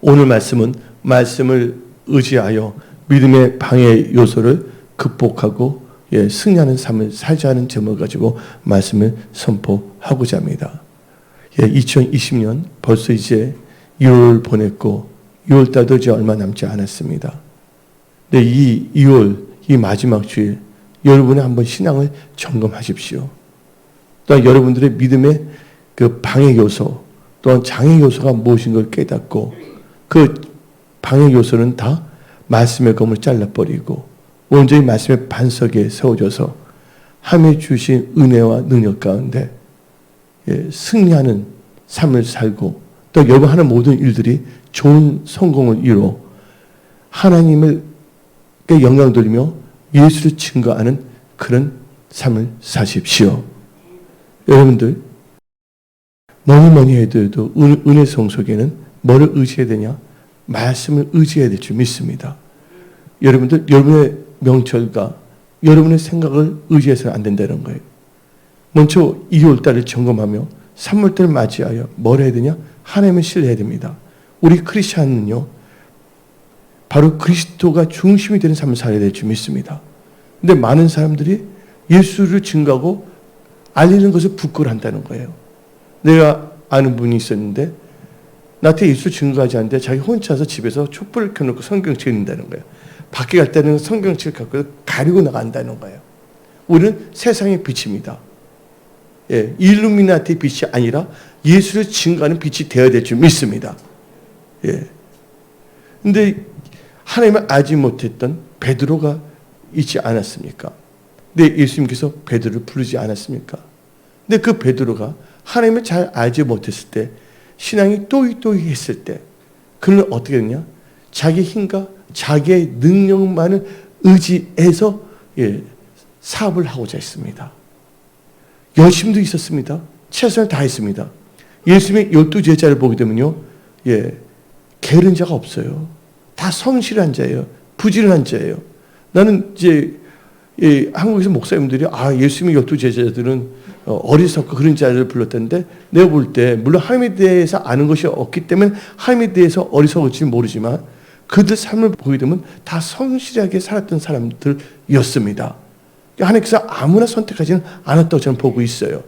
오늘 말씀은 말씀을 의지하여 믿음의 방해 요소를 극복하고 승리하는 삶을 살자는 제목을 가지고 말씀을 선포하고자 합니다. 2020년 벌써 이제 2월 보냈고 2월달도 이제 얼마 남지 않았습니다. 근데 이 2월 이 마지막 주일 여러분의 한번 신앙을 점검하십시오. 또한 여러분들의 믿음의 그 방해 요소 또한 장애 요소가 무엇인 걸 깨닫고 그 방해 요소는 다 말씀의 검을 잘라버리고 온전히 말씀의 반석에 세워져서 하나님이 주신 은혜와 능력 가운데 승리하는 삶을 살고 또 여러분 하는 모든 일들이 좋은 성공을 이루어 하나님을 영광 돌리며 예수를 증거하는 그런 삶을 사십시오. 여러분들 뭐니 해도 은혜 성속에는 뭐를 의지해야 되냐? 말씀을 의지해야 될 줄 믿습니다. 여러분들 여러분의 명철과 여러분의 생각을 의지해서는 안 된다는 거예요. 먼저 2월달을 점검하며 3월달을 맞이하여 뭘 해야 되냐? 하나님을 신뢰해야 됩니다. 우리 크리스찬은요 바로 그리스도가 중심이 되는 삶을 살아야 될 줄 믿습니다. 근데 많은 사람들이 예수를 증거하고 알리는 것을 부끄러워한다는 거예요. 내가 아는 분이 있었는데 나한테 예수 증거하지 않는데 자기 혼자서 집에서 촛불을 켜놓고 성경책 읽는다는 거예요. 밖에 갈 때는 성경책을 갖고 가리고 나간다는 거예요. 우리는 세상의 빛입니다. 일루미나티 빛이 아니라 예수를 증거하는 빛이 되어야 될 줄 믿습니다. 근데 하나님을 알지 못했던 베드로가 있지 않았습니까? 근데 예수님께서 베드로를 부르지 않았습니까? 근데 그 베드로가 하나님을 잘 알지 못했을 때 신앙이 또이또이 했을 때 그는 어떻게 했냐? 자기 힘과 자기의 능력만을 의지해서 사업을 하고자 했습니다. 열심도 있었습니다. 최선을 다했습니다. 예수님의 12제자를 보게 되면요. 게으른 자가 없어요. 다 성실한 자예요. 부지런한 자예요. 나는 이제 한국에서 목사님들이 예수님의 12제자들은 어리석고 그런 자를 불렀다는데 내가 볼 때 물론 하나님에 대해서 아는 것이 없기 때문에 하나님에 대해서 어리석을지 모르지만 그들 삶을 보게 되면 다 성실하게 살았던 사람들이었습니다. 하나님께서 아무나 선택하지는 않았다고 저는 보고 있어요.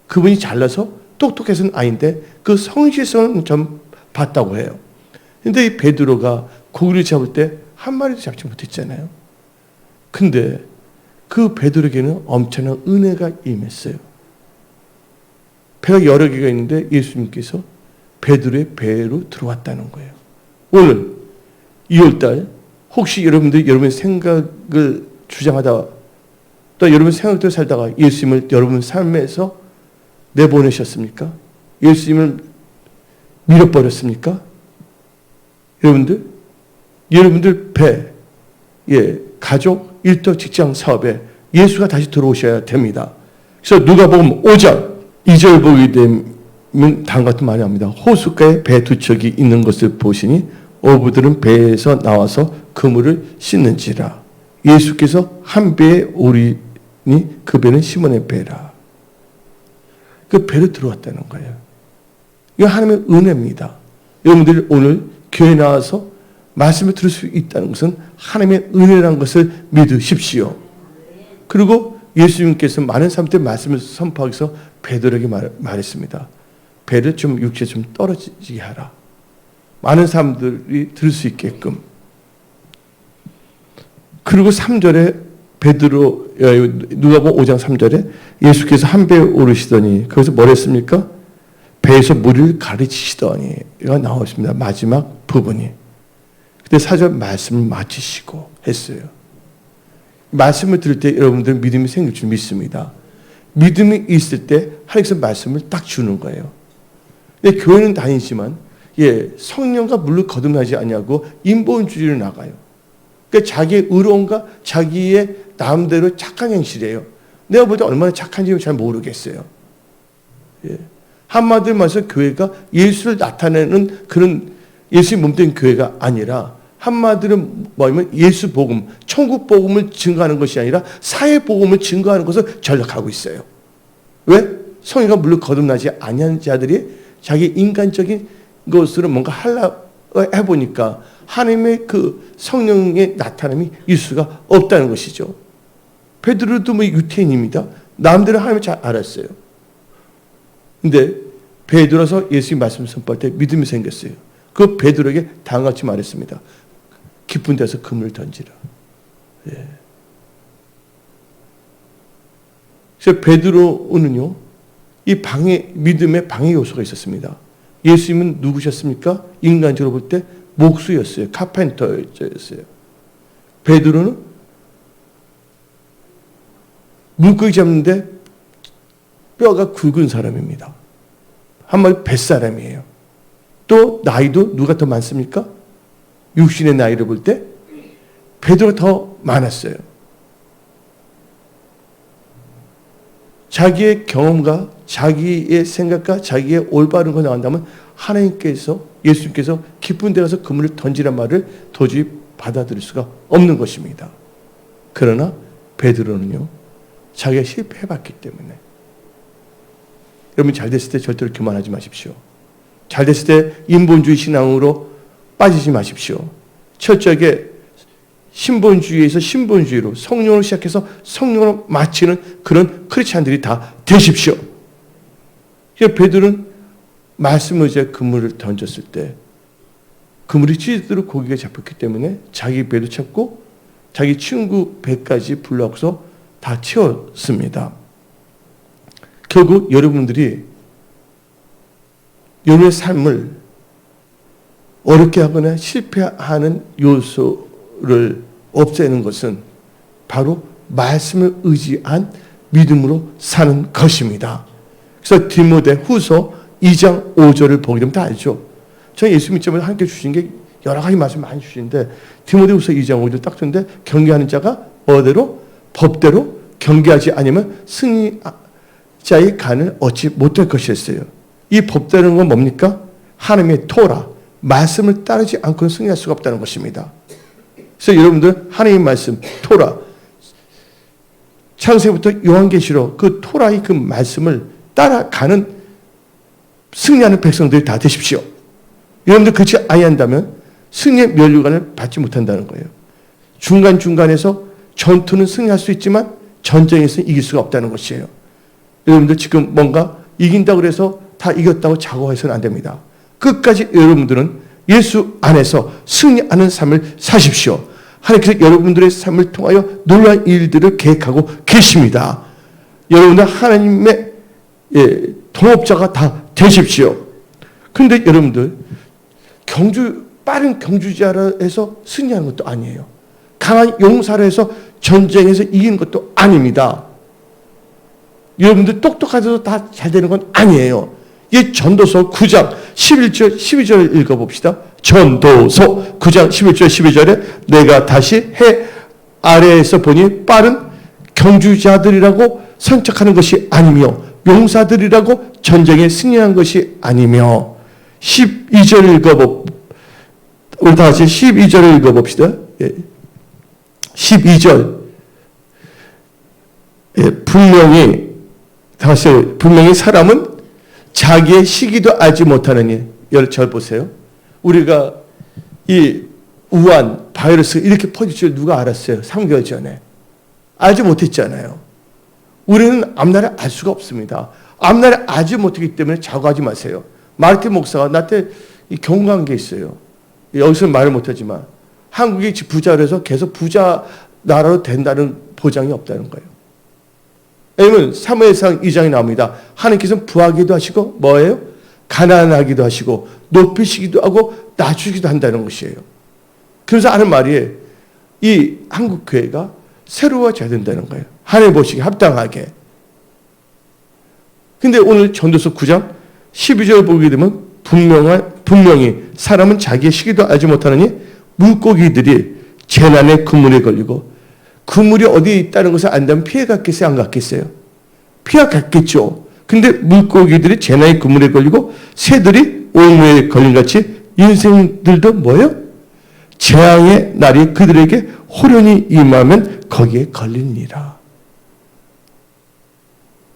그분이 잘나서 똑똑해서는 아닌데 그 성실성을 좀 봤다고 해요. 근데 이 베드로가 고기를 잡을 때 한 마리도 잡지 못했잖아요. 근데 그 베드로에게는 엄청난 은혜가 임했어요. 배가 여러 개가 있는데 예수님께서 베드로의 배로 들어왔다는 거예요. 오늘 2월달 혹시 여러분들이 여러분의 생각을 주장하다가 또 여러분의 생각대로 살다가 예수님을 여러분 삶에서 내보내셨습니까? 예수님을 밀어버렸습니까? 여러분들 배, 가족, 일터, 직장, 사업에 예수가 다시 들어오셔야 됩니다. 그래서 누가복음 5장 2절 보게 되면 다음 같은 말이 합니다. 호숫가에 배 두 척이 있는 것을 보시니 어부들은 배에서 나와서 그물을 씻는지라. 예수께서 한 배에 오리니 그 배는 시몬의 배라. 그 배로 들어왔다는 거예요. 이거 하나님의 은혜입니다. 여러분들이 오늘 교회에 나와서 말씀을 들을 수 있다는 것은 하나님의 은혜라는 것을 믿으십시오. 그리고 예수님께서 많은 사람들의 말씀을 선포하기 위해서 베드로에게 말했습니다. 배를 좀 육지에 좀 떨어지게 하라. 많은 사람들이 들을 수 있게끔. 그리고 3절에 누가복음 5장 3절에 예수께서 한 배에 오르시더니 거기서 뭘 했습니까? 배에서 무리를 가르치시더니가 나왔습니다. 마지막 부분이. 그때 4절 말씀을 마치시고 했어요. 말씀을 들을 때 여러분들은 믿음이 생길 줄 믿습니다. 믿음이 있을 때 하나님께서 말씀을 딱 주는 거예요. 근데 교회는 다니지만 성령과 물로 거듭나지 아니하고 인본주의로 나가요. 그러니까 자기의 의로움과 자기의 나름대로 착한 행실이에요. 내가 볼 때 얼마나 착한지 잘 모르겠어요. 한마디로 말해서 교회가 예수를 나타내는 그런 예수의 몸된 교회가 아니라 한마디로 뭐냐면 예수 복음, 천국 복음을 증거하는 것이 아니라 사회 복음을 증거하는 것을 전략하고 있어요. 왜? 성령과 물로 거듭나지 아니하는 자들이 자기 인간적인 것으로 뭔가 하려 해보니까 하나님의 그 성령의 나타남이 있을 수가 없다는 것이죠. 베드로도 뭐 유태인입니다. 남들은 하나님을 잘 알았어요. 근데 베드로서 예수님 말씀 선포할 때 믿음이 생겼어요. 그 베드로에게 다음같이 말했습니다. 깊은 데서 그물을 던지라. 예. 그래서 베드로는요, 이 믿음의 방해 요소가 있었습니다. 예수님은 누구셨습니까? 인간적으로 볼 때 목수였어요. 카펜터였어요. 베드로는 물고기 잡는데 뼈가 굵은 사람입니다. 한마디로 뱃사람이에요. 또 나이도 누가 더 많습니까? 육신의 나이를 볼 때 베드로가 더 많았어요. 자기의 경험과 자기의 생각과 자기의 올바른 거 나간다면 하나님께서, 예수님께서 깊은 데 가서 그물을 던지란 말을 도저히 받아들일 수가 없는 것입니다. 그러나 베드로는요, 자기가 실패해봤기 때문에. 여러분, 잘 됐을 때 절대로 교만하지 마십시오. 잘 됐을 때 인본주의 신앙으로 빠지지 마십시오. 철저하게 신본주의에서 신본주의로, 성령으로 시작해서 성령으로 마치는 그런 크리스찬들이 다 되십시오. 베드로는 말씀 의지에 그물을 던졌을 때 그물이 찢어지도록 고기가 잡혔기 때문에 자기 배도 찾고 자기 친구 배까지 불러서 다 채웠습니다. 결국 여러분들이 여러분의 삶을 어렵게 하거나 실패하는 요소를 없애는 것은 바로 말씀을 의지한 믿음으로 사는 것입니다. 그래서 디모데후서 2장 5절을 보게 되면 다 알죠. 저는 예수 믿자마자 하나님께 주신 게 여러 가지 말씀 많이 주시는데 디모데후서 2장 5절 딱 주는데 경계하는 자가 뭐대로? 법대로 경계하지 아니면 승리자의 간을 얻지 못할 것이었어요. 이 법대로는 건 뭡니까? 하나님의 토라, 말씀을 따르지 않고는 승리할 수가 없다는 것입니다. 그래서 여러분들 하나님의 말씀, 토라, 창세기부터 요한계시록 그 토라의 그 말씀을 따라가는 승리하는 백성들이 다 되십시오. 여러분들 그렇지 아니한다면 승리의 면류관을 받지 못한다는 거예요. 중간중간에서 전투는 승리할 수 있지만 전쟁에서 이길 수가 없다는 것이에요. 여러분들 지금 뭔가 이긴다고 해서 다 이겼다고 자고해서는 안 됩니다. 끝까지 여러분들은 예수 안에서 승리하는 삶을 사십시오. 하나님께서 여러분들의 삶을 통하여 놀라운 일들을 계획하고 계십니다. 여러분들 하나님의 동업자가 다 되십시오. 그런데 여러분들 빠른 경주자라 해서 승리하는 것도 아니에요. 강한 용사라 해서 전쟁에서 이기는 것도 아닙니다. 여러분들 똑똑하셔서 다 잘 되는 건 아니에요. 이 전도서 9장 11절 12절을 읽어봅시다. 전도서 9장 11절 12절에 내가 다시 해 아래에서 보니 빠른 경주자들이라고 선척하는 것이 아니며 용사들이라고 전쟁에 승리한 것이 아니며 12절 우리 다 같이 12절을 읽어봅시다. 12절 분명히 사람은 자기의 시기도 알지 못하느니. 절 보세요. 우리가 이 우한 바이러스 이렇게 퍼질 줄 누가 알았어요? 3개월 전에. 알지 못했잖아요. 우리는 앞날을 알 수가 없습니다. 앞날을 알지 못하기 때문에 자고하지 마세요. 마르틴 목사가 나한테 경고한 게 있어요. 여기서는 말을 못하지만 한국이 부자로 해서 계속 부자 나라로 된다는 보장이 없다는 거예요. 왜냐면 사무엘상 2장에 나옵니다. 하나님께서는 부하기도 하시고 뭐예요? 가난하기도 하시고 높이시기도 하고 낮추기도 한다는 것이에요. 그래서 하는 말이 이 한국 교회가 새로워져야 된다는 거예요. 하나님 보시기에 합당하게. 근데 오늘 전도서 9장 12절 보게 되면 분명히 사람은 자기의 시기도 알지 못하느니 물고기들이 재난의 그물에 걸리고, 그물이 어디에 있다는 것을 안다면 피해 갔겠어요? 안 갔겠어요? 피해 갔겠죠. 근데 물고기들이 재난의 그물에 걸리고 새들이 오물에 걸린 같이 인생들도 뭐예요? 재앙의 날이 그들에게 호련히 임하면 거기에 걸리니라.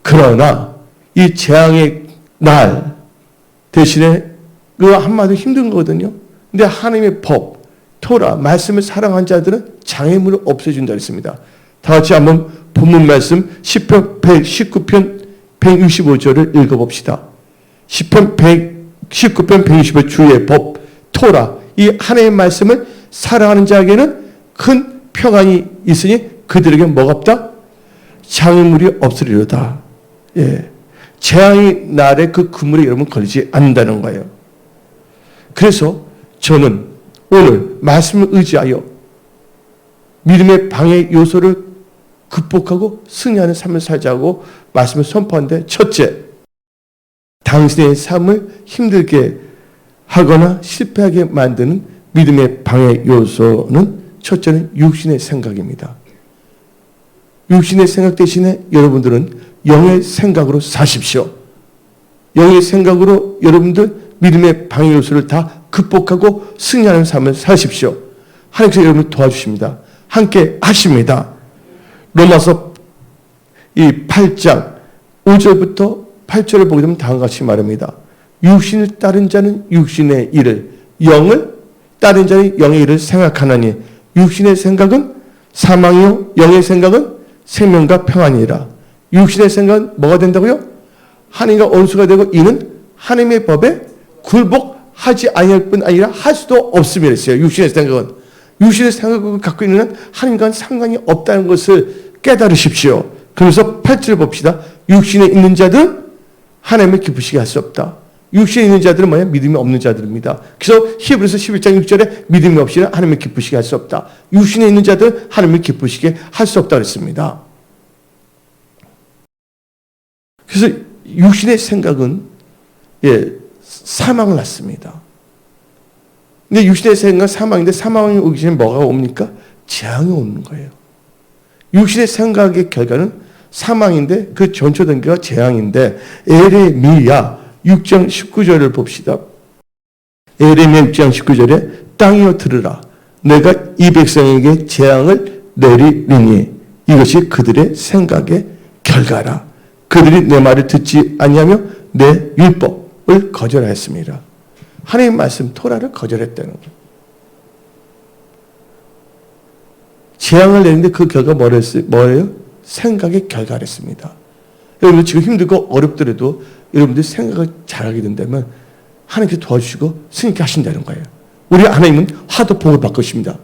그러나 이 재앙의 날 대신에 그 한마디로 힘든 거거든요. 근데 하나님의 법, 토라, 말씀을 사랑한 자들은 장애물을 없애준다 했습니다. 다 같이 한번 본문 말씀 10편 119편 165절을 읽어봅시다. 10편 119편 165 주의 법, 토라, 이 하나님의 말씀을 사랑하는 자에게는 큰 평안이 있으니 그들에게 뭐가 없다? 장애물이 없으리로다. 예. 재앙의 날에 그 그물에 여러분 걸리지 않는다는 거예요. 그래서 저는 오늘 말씀을 의지하여 믿음의 방해 요소를 극복하고 승리하는 삶을 살자고 말씀을 선포하는데, 첫째, 당신의 삶을 힘들게 하거나 실패하게 만드는 믿음의 방해 요소는 첫째는 육신의 생각입니다. 육신의 생각 대신에 여러분들은 영의 생각으로 사십시오. 영의 생각으로 여러분들 믿음의 방해 요소를 다 극복하고 승리하는 삶을 사십시오. 하나님께서 여러분을 도와주십니다. 함께 하십니다. 로마서 이 8장 5절부터 8절을 보게 되면 다음과 같이 말합니다. 육신을 따른 자는 육신의 일을, 영을 따른 자는 영의 일을 생각하나니 육신의 생각은 사망이요 영의 생각은 생명과 평안이라. 육신의 생각은 뭐가 된다고요? 하나님과 원수가 되고 이는 하나님의 법에 굴복하지 아니할 뿐 아니라 할 수도 없음이라 했어요. 육신의 생각은. 육신의 생각을 갖고 있는 한 하나님과는 상관이 없다는 것을 깨달으십시오. 그래서 8절 봅시다. 육신에 있는 자들은 하나님을 기쁘시게 할 수 없다. 육신에 있는 자들은 뭐냐? 믿음이 없는 자들입니다. 그래서 히브리서 11장 6절에 믿음이 없이는 하나님을 기쁘시게 할 수 없다. 육신에 있는 자들은 하나님을 기쁘시게 할 수 없다 그랬습니다. 그래서 육신의 생각은 사망을 낳습니다. 근데 육신의 생각은 사망인데 사망이 오기 전에 뭐가 옵니까? 재앙이 오는 거예요. 육신의 생각의 결과는 사망인데 그 전초 단계가 재앙인데, 에레미야 6장 19절을 봅시다. 에레미야 6장 19절에 땅이여 들으라. 내가 이 백성에게 재앙을 내리리니 이것이 그들의 생각의 결과라. 그들이 내 말을 듣지 아니하며 내 율법을 거절하였습니다. 하나님의 말씀 토라를 거절했다는 거예요. 재앙을 내는데 그 결과 뭐예요? 생각의 결과랬습니다. 여러분들 지금 힘들고 어렵더라도 여러분들 생각을 잘하게 된다면 하나님께서 도와주시고 승리케 하신다는 거예요. 우리 하나님은 화도 복을 바꾸십니다.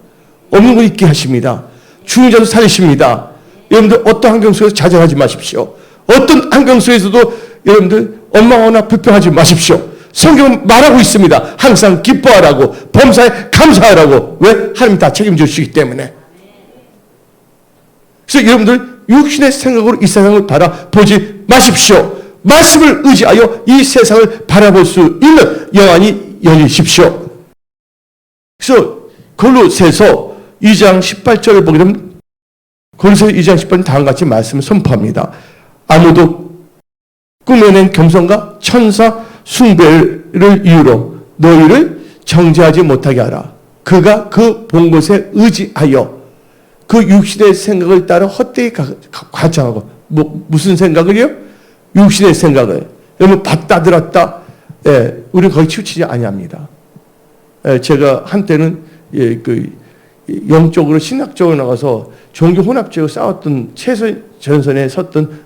없는 걸 있게 하십니다. 죽은 자도 살리십니다. 여러분들 어떤 환경 속에서 좌절하지 마십시오. 어떤 환경 속에서도 여러분들 원망하거나 불평하지 마십시오. 성경은 말하고 있습니다. 항상 기뻐하라고, 범사에 감사하라고. 왜? 하나님이 다 책임져 주시기 때문에. 그래서 여러분들 육신의 생각으로 이 세상을 바라보지 마십시오. 말씀을 의지하여 이 세상을 바라볼 수 있는 영안이 열리십시오. 그래서 골로새서 2장 18절을 보게 되면 골로새 2장 18절은 다음과 같이 말씀을 선포합니다. 아무도 꾸며낸 겸손과 천사 숭배를 이유로 너희를 정죄하지 못하게 하라. 그가 그 본 것에 의지하여 그 육신의 생각을 따라 헛되이 과장하고, 무슨 생각을요? 육신의 생각을. 여러분 봤다 들었다, 우리는 거의 치우치지 아니합니다. 제가 한때는 그 영적으로 신학적으로 나가서 종교 혼합적으로 싸웠던 최전선에 섰던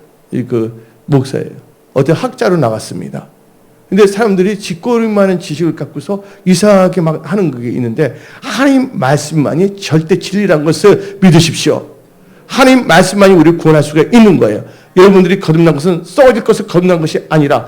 그 목사예요. 어떤 학자로 나갔습니다. 근데 사람들이 쥐꼬리만한 지식을 갖고서 이상하게 막 하는 게 있는데, 하나님 말씀만이 절대 진리라는 것을 믿으십시오. 하나님 말씀만이 우리를 구원할 수가 있는 거예요. 여러분들이 거듭난 것은 썩어질 것을 거듭난 것이 아니라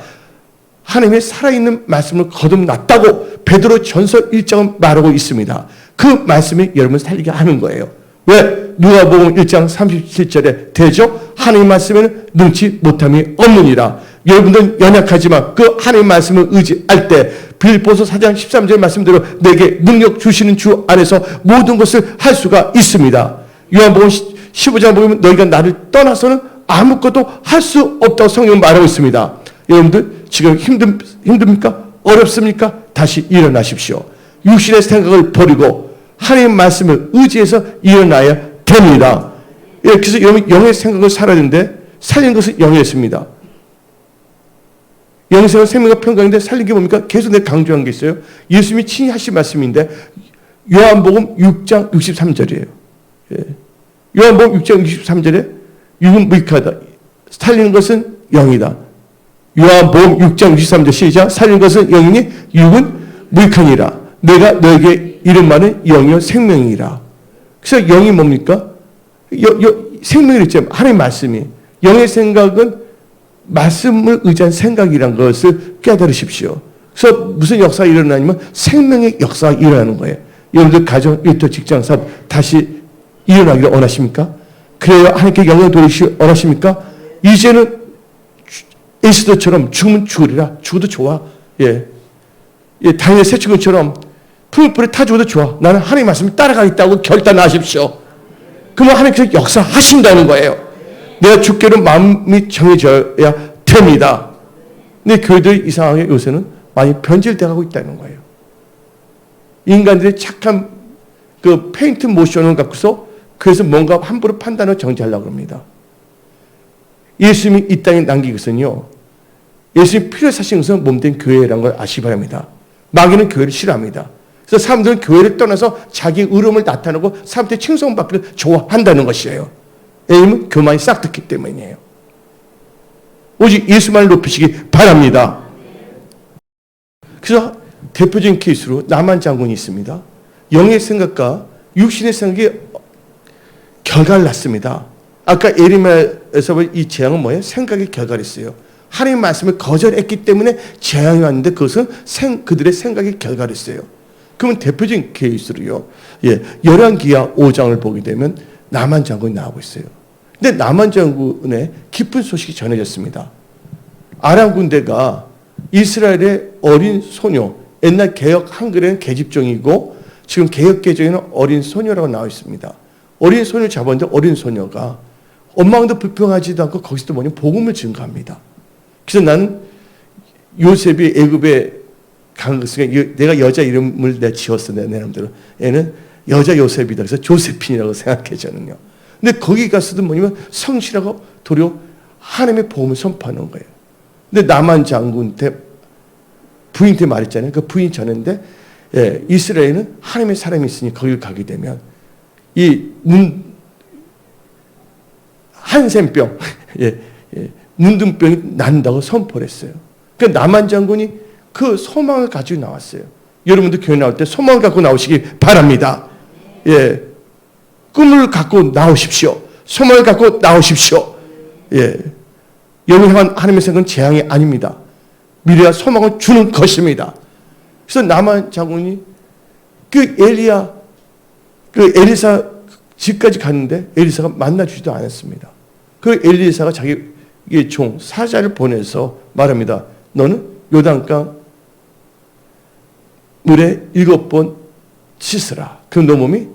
하나님의 살아있는 말씀을 거듭났다고 베드로 전서 1장은 말하고 있습니다. 그 말씀이 여러분을 살리게 하는 거예요. 왜? 누가복음 1장 37절에 대저 하나님 말씀에는 능치 못함이 없느니라. 여러분들은 연약하지만 그 하나님 말씀을 의지할 때 빌립보서 4장 13절 말씀대로 내게 능력 주시는 주 안에서 모든 것을 할 수가 있습니다. 요한복음 15장 보면 너희가 나를 떠나서는 아무것도 할 수 없다고 성경은 말하고 있습니다. 여러분들 지금 힘듭니까? 어렵습니까? 다시 일어나십시오. 육신의 생각을 버리고 하나님 말씀을 의지해서 일어나야 됩니다. 그래서 여러분 영의 생각을 살아야 되는데 살리는 것은 영이었습니다. 영생은 생명과 평강인데 살린 게 뭡니까? 계속 내가 강조한 게 있어요. 예수님이 친히 하신 말씀인데 요한복음 6장 63절이에요. 예. 요한복음 6장 63절에 육은 무익하다. 살리는 것은 영이다. 요한복음 6장 63절 시작. 살리는 것은 영이니 육은 무익하니라. 내가 너에게 이른 말은 영이요 생명이라. 그래서 영이 뭡니까? 생명이 있죠. 하나님의 말씀이. 영의 생각은 말씀을 의지한 생각이란 것을 깨달으십시오. 그래서 무슨 역사가 일어나냐면 생명의 역사가 일어나는 거예요. 여러분들 가정, 일터, 직장, 사업 다시 일어나기를 원하십니까? 그래야 하나님께 영광을 돌리시기 원하십니까? 이제는 에스더처럼 죽으면 죽으리라. 죽어도 좋아. 예. 다니엘 새치군처럼 풀불에 타 죽어도 좋아. 나는 하나님의 말씀을 따라가겠다고 결단하십시오. 그러면 하나님께서 역사하신다는 거예요. 내가 죽기로 마음이 정해져야 됩니다. 근데 교회들이 이상하게 요새는 많이 변질돼 가고 있다는 거예요. 인간들의 착한 그 페인트 모션을 갖고서 그래서 뭔가 함부로 판단을 정지하려고 합니다. 예수님이 이 땅에 남긴 것은요. 예수님이 필요해서 하신 것은 몸된 교회라는 걸 아시기 바랍니다. 마귀는 교회를 싫어합니다. 그래서 사람들은 교회를 떠나서 자기 의로움을 나타내고 사람들의 칭송받기를 좋아한다는 것이에요. 왜냐하면 교만이 싹 듣기 때문이에요. 오직 예수만을 높이시기 바랍니다. 그래서 대표적인 케이스로 나만 장군이 있습니다. 영의 생각과 육신의 생각이 결과를 낳습니다. 아까 예레미야에서 이 재앙은 뭐예요? 생각의 결과를 했어요. 하나님의 말씀을 거절했기 때문에 재앙이 왔는데 그것은 그들의 생각의 결과를 했어요. 그러면 대표적인 케이스로요. 열왕기하 5장을 보게 되면 나만 장군이 나오고 있어요. 근데 나만 장군의 기쁜 소식이 전해졌습니다. 아람 군대가 이스라엘의 어린 소녀, 옛날 개역 한글에는 계집종이고 지금 개역 개정에는 어린 소녀라고 나와 있습니다. 어린 소녀를 잡았는데 어린 소녀가 엄마도 불평하지도 않고 거기서도 뭐냐 복음을 증거합니다. 그래서 나는 요셉이 애굽에 간 것은 내가 여자 이름을 내가 지었어. 내 나름대로. 얘는 여자 요셉이다. 그래서 조세핀이라고 생각해 저는요. 근데 거기 가서도 뭐냐면 성실하고 도리어 하나님의 복음을 선포하는 거예요. 근데 나만 장군한테 부인한테 말했잖아요. 그 부인이 전했는데 이스라엘은 하나님의 사람이 있으니 거기를 가게 되면 이 한센병, 문둥병이 난다고 선포를 했어요. 그러니까 나만 장군이 그 소망을 가지고 나왔어요. 여러분들 교회 나올 때 소망을 갖고 나오시기 바랍니다. 꿈을 갖고 나오십시오. 소망을 갖고 나오십시오. 영원한 하나님의 생각은 재앙이 아닙니다. 미래와 소망을 주는 것입니다. 그래서 나만 장군이 그 엘리사 집까지 갔는데 엘리사가 만나주지도 않았습니다. 그 엘리사가 자기의 종 사자를 보내서 말합니다. 너는 요단강 물에 7번 씻으라. 그럼 너 몸이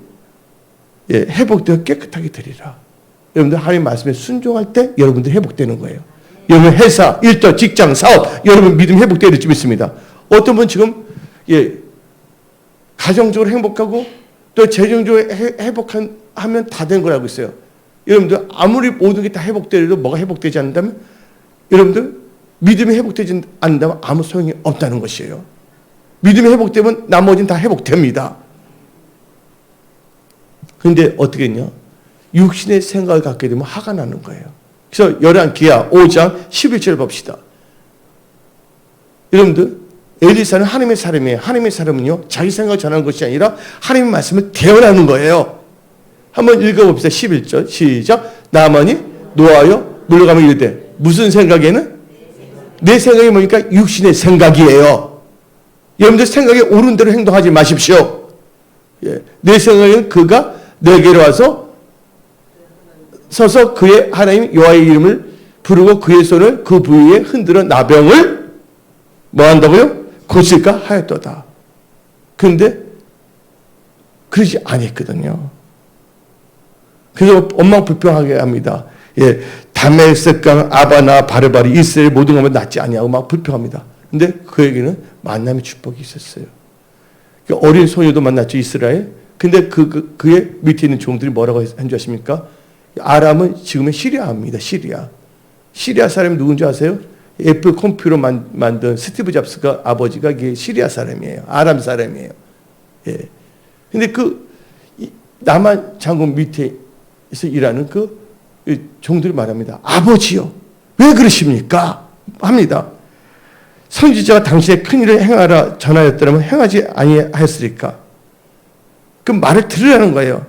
회복되어 깨끗하게 되리라. 여러분들 하나님 말씀에 순종할 때 여러분들 회복되는 거예요. 여러분 회사, 일터, 직장, 사업 여러분 믿음 회복되는 집 있습니다. 어떤 분 지금 가정적으로 행복하고 또 재정적으로 회복하면 다 된 거라고 있어요. 여러분들 아무리 모든 게 다 회복되어도 뭐가 회복되지 않는다면 여러분들 믿음이 회복되지 않는다면 아무 소용이 없다는 것이에요. 믿음이 회복되면 나머지는 다 회복됩니다. 그런데 어떻게 했냐? 육신의 생각을 갖게 되면 화가 나는 거예요. 그래서 열왕기하 5장 11절 봅시다. 여러분들 엘리사는 하나님의 사람이에요. 하나님의 사람은요 자기 생각을 전하는 것이 아니라 하나님의 말씀을 대언하는 거예요. 한번 읽어봅시다. 11절 시작. 나만이 노하여 물러가며 이르되 무슨 생각에는? 내 생각이 뭐니까 육신의 생각이에요. 여러분들 생각에 옳은 대로 행동하지 마십시오. 내 생각에는 그가 내게로 와서 서서 그의 하나님 여호와의 이름을 부르고 그의 손을 그 부위에 흔들어 나병을 뭐 한다고요? 고칠까 하였도다. 그런데 그러지 아니했거든요. 그래서 엄마 불평하게 합니다. 다메섹강 아바나 바르바리 이스라엘 모든 것만 낫지 아니하고 막 불평합니다. 근데 그에게는 만남의 축복이 있었어요. 어린 소녀도 만났죠, 이스라엘. 근데 그의 밑에 있는 종들이 뭐라고 한 줄 아십니까? 아람은 지금의 시리아입니다. 시리아 사람이 누군지 아세요? 애플 컴퓨터 만든 스티브 잡스가 아버지가 이게 시리아 사람이에요. 아람 사람이에요. 예. 근데 남한 장군 밑에서 일하는 종들이 말합니다. 아버지요, 왜 그러십니까? 합니다. 선지자가 당신의 큰일을 행하라 전하였더라면 행하지 아니하였으리까? 그 말을 들으라는 거예요.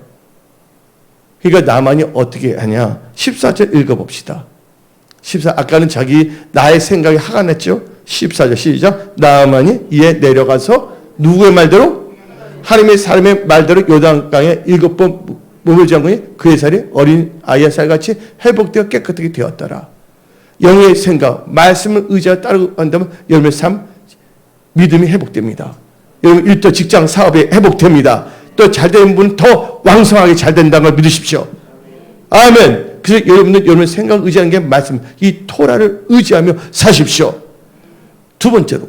그러니까 나만이 어떻게 하냐? 14절 읽어봅시다. 14, 아까는 나의 생각이 화가 났죠? 14절 시작. 나만이 이에 내려가서 누구의 말대로? 하나님의 사람의 말대로 요단강에 7번 몸을 잠그니 그의 살이 어린 아이의 살같이 회복되어 깨끗하게 되었더라. 영의 생각, 말씀을 의지하여 따르고 한다면 여러분의 삶, 믿음이 회복됩니다. 여러분 일도 직장 사업이 회복됩니다. 또 잘되는 분은 더 왕성하게 잘 된다는 걸 믿으십시오. 아멘. 그래서 여러분의 생각을 의지하는 게 말씀, 이 토라를 의지하며 사십시오. 두 번째로,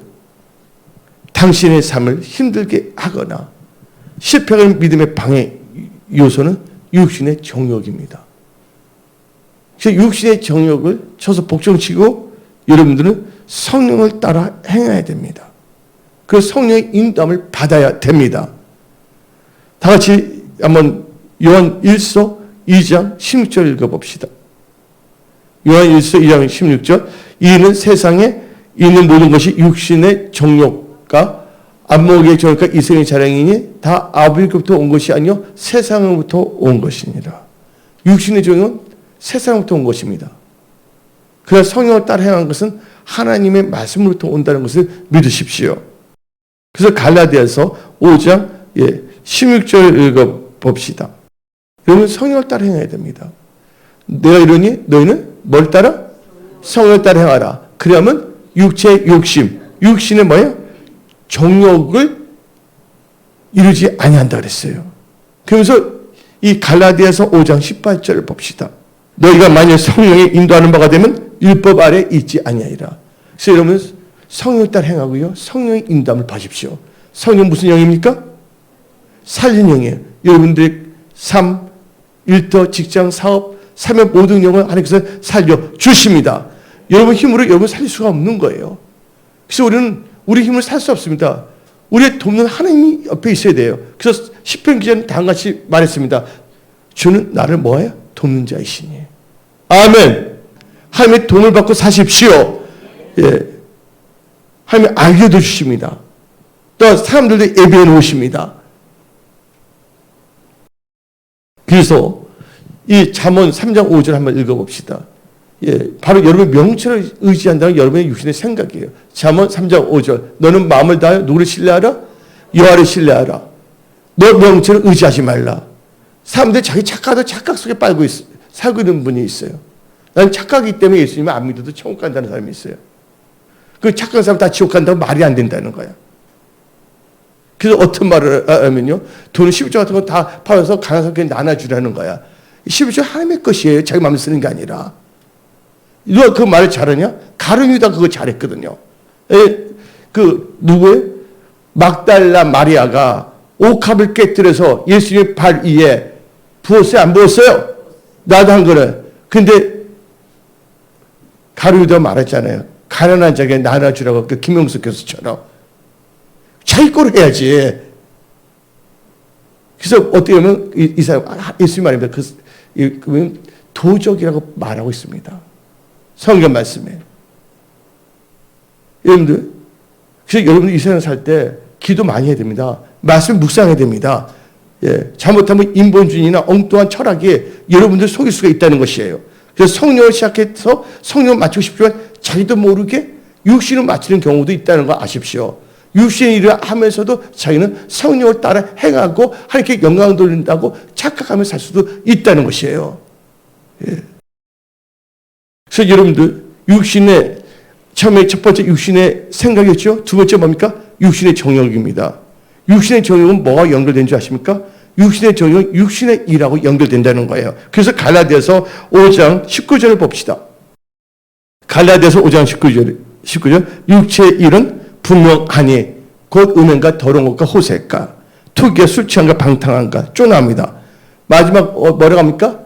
당신의 삶을 힘들게 하거나 실패하는 믿음의 방해 요소는 육신의 정욕입니다. 그래서 육신의 정욕을 쳐서 복종치고 여러분들은 성령을 따라 행해야 됩니다. 그 성령의 인도함을 받아야 됩니다. 다 같이 한번 요한 1서 2장 16절 읽어봅시다. 요한 1서 2장 16절. 이는 세상에 있는 모든 것이 육신의 정욕과 안목의 정욕과 이성의 자랑이니 다 아버지로부터 온 것이 아니요 세상으로부터 온 것이니라. 육신의 정욕은 세상으로부터 온 것입니다. 그러나 성령을 따라 행한 것은 하나님의 말씀으로부터 온다는 것을 믿으십시오. 그래서 갈라디아서 5장 16절 읽어봅시다. 여러분 성령을 따라 행해야 됩니다. 내가 이러니 너희는 뭘 따라? 성령을 따라 행하라. 그러면 육체의 욕심, 육신의 뭐예요? 정욕을 이루지 아니한다 그랬어요. 그러면서 이 갈라디아서 5장 18절을 봅시다. 너희가 만일 성령의 인도하는 바가 되면 율법 아래 있지 아니하리라. 그래서 여러분 성령을 따라 행하고요. 성령의 인도함을 받으십시오. 성령 무슨 영입니까? 살리는 영이에요. 여러분들의 삶, 일터, 직장, 사업, 삶의 모든 영을 하나님께서 살려주십니다. 여러분 힘으로 여러분 살릴 수가 없는 거예요. 그래서 우리는 우리 힘을 살 수 없습니다. 우리의 돕는 하나님이 옆에 있어야 돼요. 그래서 시편 기자는 다음같이 말했습니다. 주는 나를 뭐예요? 돕는 자이시니. 아멘. 하나님의 도움을 받고 사십시오. 예. 하나님이 알려도 주십니다. 또 사람들도 예배해 놓으십니다. 그래서 이 잠언 3장 5절 한번 읽어봅시다. 예, 바로 여러분의 명철을 의지한다는 여러분의 육신의 생각이에요. 잠언 3장 5절. 너는 마음을 다하여 누구를 신뢰하라? 여호와를 신뢰하라. 너 명철을 의지하지 말라. 사람들이 자기 착각도 착각 속에 빨고 살고 있는 분이 있어요. 나는 착각이기 때문에 예수님을 안 믿어도 천국 간다는 사람이 있어요. 그 착각한 사람 다 지옥 간다고 말이 안 된다는 거야. 그래서 어떤 말을 하면요. 돈 11조 같은 거 다 팔아서 가난한 사람께 나눠주라는 거야. 11조 하나님의 것이에요. 자기 마음에 쓰는 게 아니라. 누가 그 말을 잘하냐? 가룟유다 그거 잘했거든요. 누구예요? 막달라 마리아가 옥합을 깨뜨려서 예수님의 발 위에 부었어요? 안 부었어요? 나도 한 거는. 근데 가룟유다가 말했잖아요. 가난한 자에게 나눠주라고 그 김영수 교수처럼. 자기 거로 해야지. 그래서 어떻게 보면 이 사람 예수님 말입니다. 그 도적이라고 말하고 있습니다. 성경 말씀에. 여러분들, 그래서 여러분들 이 세상 살 때 기도 많이 해야 됩니다. 말씀 묵상해야 됩니다. 예, 잘못하면 인본주의나 엉뚱한 철학이 여러분들 속일 수가 있다는 것이에요. 그래서 성령을 시작해서 성령을 맞추고 싶지만 자기도 모르게 육신을 맞추는 경우도 있다는 거 아십시오. 육신의 일을 하면서도 자기는 성령을 따라 행하고 하나님께 영광을 돌린다고 착각하며 살 수도 있다는 것이에요. 예. 그래서 여러분들 육신의 처음에 첫 번째 육신의 생각이었죠. 두 번째 뭡니까? 육신의 정욕입니다. 육신의 정욕은 뭐가 연결된 줄 아십니까? 육신의 정욕은 육신의 일하고 연결된다는 거예요. 그래서 갈라디아서 5장 19절을 봅시다. 갈라디아서 5장 19절 육체의 일은 분명하니 곧 음행과 더러운 것과 호색과 투기와 술 취함과 방탕함과 쪼나합니다. 마지막 뭐라고 합니까?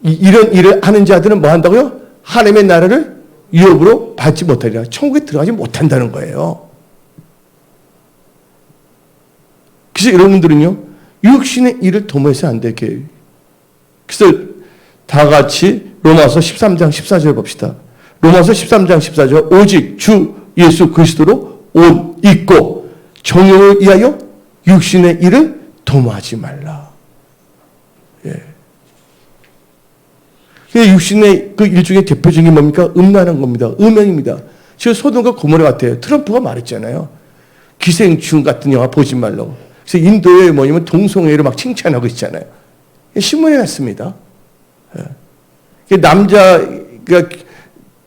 이런 일을 하는 자들은 뭐 한다고요? 하나님의 나라를 유업으로 받지 못하리라. 천국에 들어가지 못한다는 거예요. 그래서 여러분들은요, 육신의 일을 도모해서 안 되게. 그래서 다 같이 로마서 13장 14절 봅시다. 로마서 13장 14절. 오직 주 예수 그리스도로 옷 입고 정욕을 위하여 육신의 일을 도모하지 말라. 예. 육신의 그 일 중에 대표적인 게 뭡니까? 음란한 겁니다. 음행입니다. 지금 소돔과 고모라 같아요. 트럼프가 말했잖아요. 기생충 같은 영화 보지 말라고. 그래서 인도에 뭐냐면 동성애를 막 칭찬하고 있잖아요. 신문에 났습니다. 예.